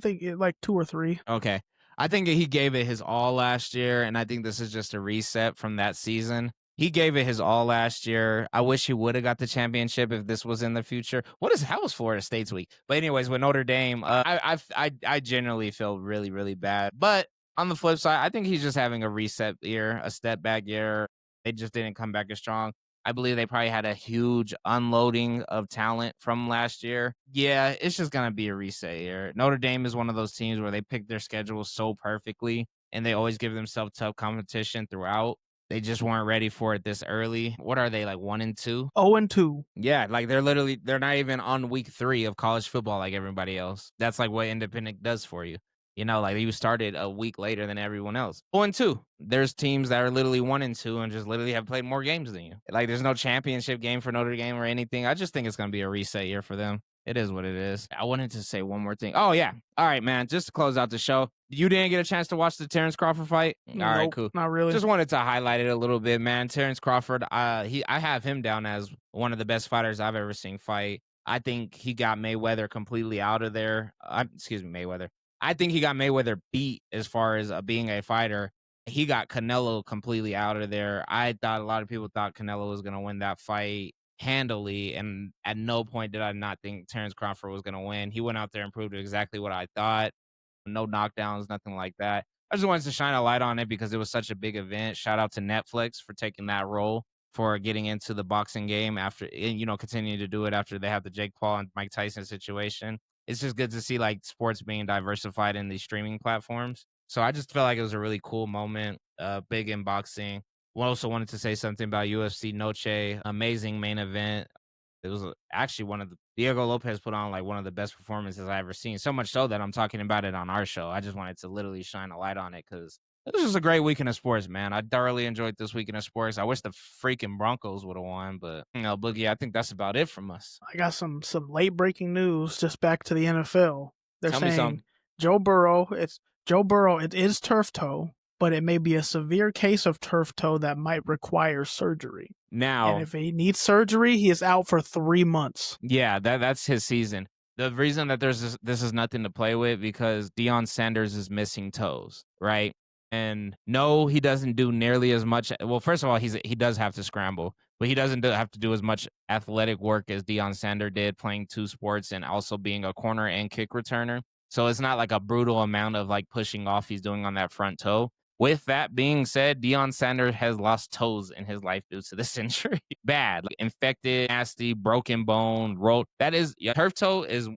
think like 2 or 3. Okay. I think he gave it his all last year, and I think this is just a reset from that season. He gave it his all last year. I wish he would have got the championship if this was in the future. How was Florida State's week? But anyways, with Notre Dame, I generally feel really, really bad. But on the flip side, I think he's just having a reset year, a step back year. They just didn't come back as strong. I believe they probably had a huge unloading of talent from last year. Yeah, it's just going to be a reset year. Notre Dame is one of those teams where they pick their schedule so perfectly, and they always give themselves tough competition throughout. They just weren't ready for it this early. What are they, like 1-2? 0-2. Yeah, like they're not even on week 3 of college football like everybody else. That's like what independent does for you. Like you started a week later than everyone else. 0-2. There's teams that are literally 1-2 and just literally have played more games than you. Like there's no championship game for Notre Dame or anything. I just think it's going to be a reset year for them. It is what it is. I wanted to say one more thing. Oh, yeah. All right, man. Just to close out the show. You didn't get a chance to watch the Terence Crawford fight? All right, Nope, cool. not really. Just wanted to highlight it a little bit, man. Terence Crawford, I have him down as one of the best fighters I've ever seen fight. I think he got Mayweather completely out of there. Mayweather. I think he got Mayweather beat as far as being a fighter. He got Canelo completely out of there. I thought a lot of people thought Canelo was going to win that fight handily, and at no point did I not think Terence Crawford was going to win. He went out there and proved exactly what I thought. No knockdowns, nothing like that. I just wanted to shine a light on it because it was such a big event. Shout out to Netflix for taking that role, for getting into the boxing game after, continuing to do it after they have the Jake Paul and Mike Tyson situation. It's just good to see like sports being diversified in these streaming platforms. So I just felt like it was a really cool moment, big in boxing. We also wanted to say something about UFC Noche, amazing main event. It was actually Diego Lopez put on like one of the best performances I ever seen. So much so that I'm talking about it on our show. I just wanted to literally shine a light on it because it was just a great weekend of sports, man. I thoroughly enjoyed this weekend of sports. I wish the freaking Broncos would have won, but Boogie, I think that's about it from us. I got some late breaking news just back to the NFL. They're Tell me saying something. Joe Burrow, it is turf toe, but it may be a severe case of turf toe that might require surgery. Now, And if he needs surgery, he is out for 3 months. yeah, that's his season. The reason that this is nothing to play with because Deion Sanders is missing toes, right? And no, he doesn't do nearly as much. Well, first of all, he does have to scramble, but he doesn't have to do as much athletic work as Deion Sanders did, playing 2 sports and also being a corner and kick returner. So it's not like a brutal amount of like pushing off he's doing on that front toe. With that being said, Deion Sanders has lost toes in his life due to this injury. Bad, like infected, nasty, broken bone, rolled. Turf toe is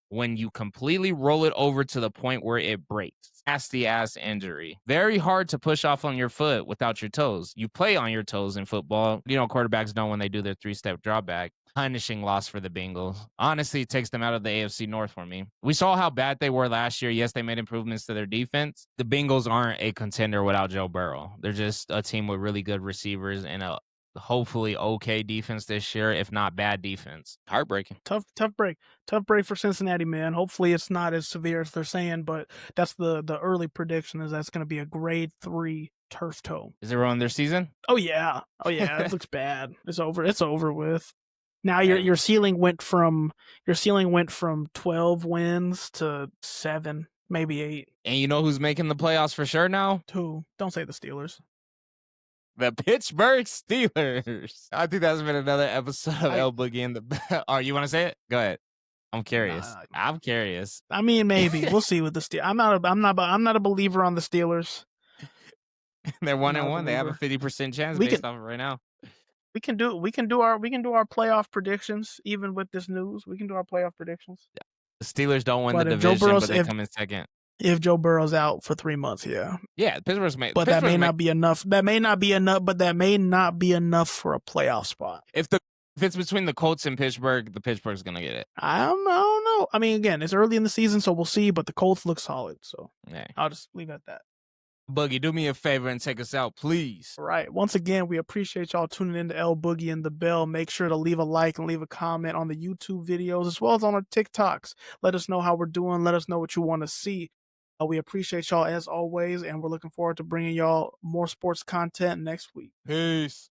when you completely roll it over to the point where it breaks. Nasty ass injury. Very hard to push off on your foot without your toes. You play on your toes in football. Quarterbacks know when they do their 3-step drawback. Punishing loss for the Bengals. Honestly, it takes them out of the AFC North for me. We saw how bad they were last year. Yes, they made improvements to their defense. The Bengals aren't a contender without Joe Burrow. They're just a team with really good receivers and a hopefully okay defense this year, if not bad defense. Heartbreaking. Tough break for Cincinnati, man. Hopefully it's not as severe as they're saying, but that's the early prediction is that's going to be a grade 3 turf toe. Is it ruined their season? Oh yeah, it looks bad. It's over with. Now your ceiling went from 12 wins to 7, maybe 8. And you know who's making the playoffs for sure now? Who? Don't say the Steelers. The Pittsburgh Steelers. I think that's been another episode of El.boogie.and.the.bell. Oh, you want to say it? Go ahead. I'm curious. I'm curious. I mean, maybe we'll see with the Steelers. I'm not a believer on the Steelers. They're 1-1. They have a 50% chance based off of right now. We can do our playoff predictions even with this news. We can do our playoff predictions. Yeah. The Steelers don't win the division, but they come in second. If Joe Burrow's out for 3 months, yeah. Yeah, Pittsburgh's but that may not be enough. That may not be enough, but that may not be enough for a playoff spot. If the If it's between the Colts and Pittsburgh, the Pittsburgh's gonna get it. I don't know. I mean, again, it's early in the season, so we'll see. But the Colts look solid, so Yeah. I'll just leave it at that. Boogie, do me a favor and take us out, please. All right. Once again, we appreciate y'all tuning in to El.boogie.and.the.bell. Make sure to leave a like and leave a comment on the YouTube videos as well as on our TikToks. Let us know how we're doing. Let us know what you want to see. We appreciate y'all as always, and we're looking forward to bringing y'all more sports content next week. Peace.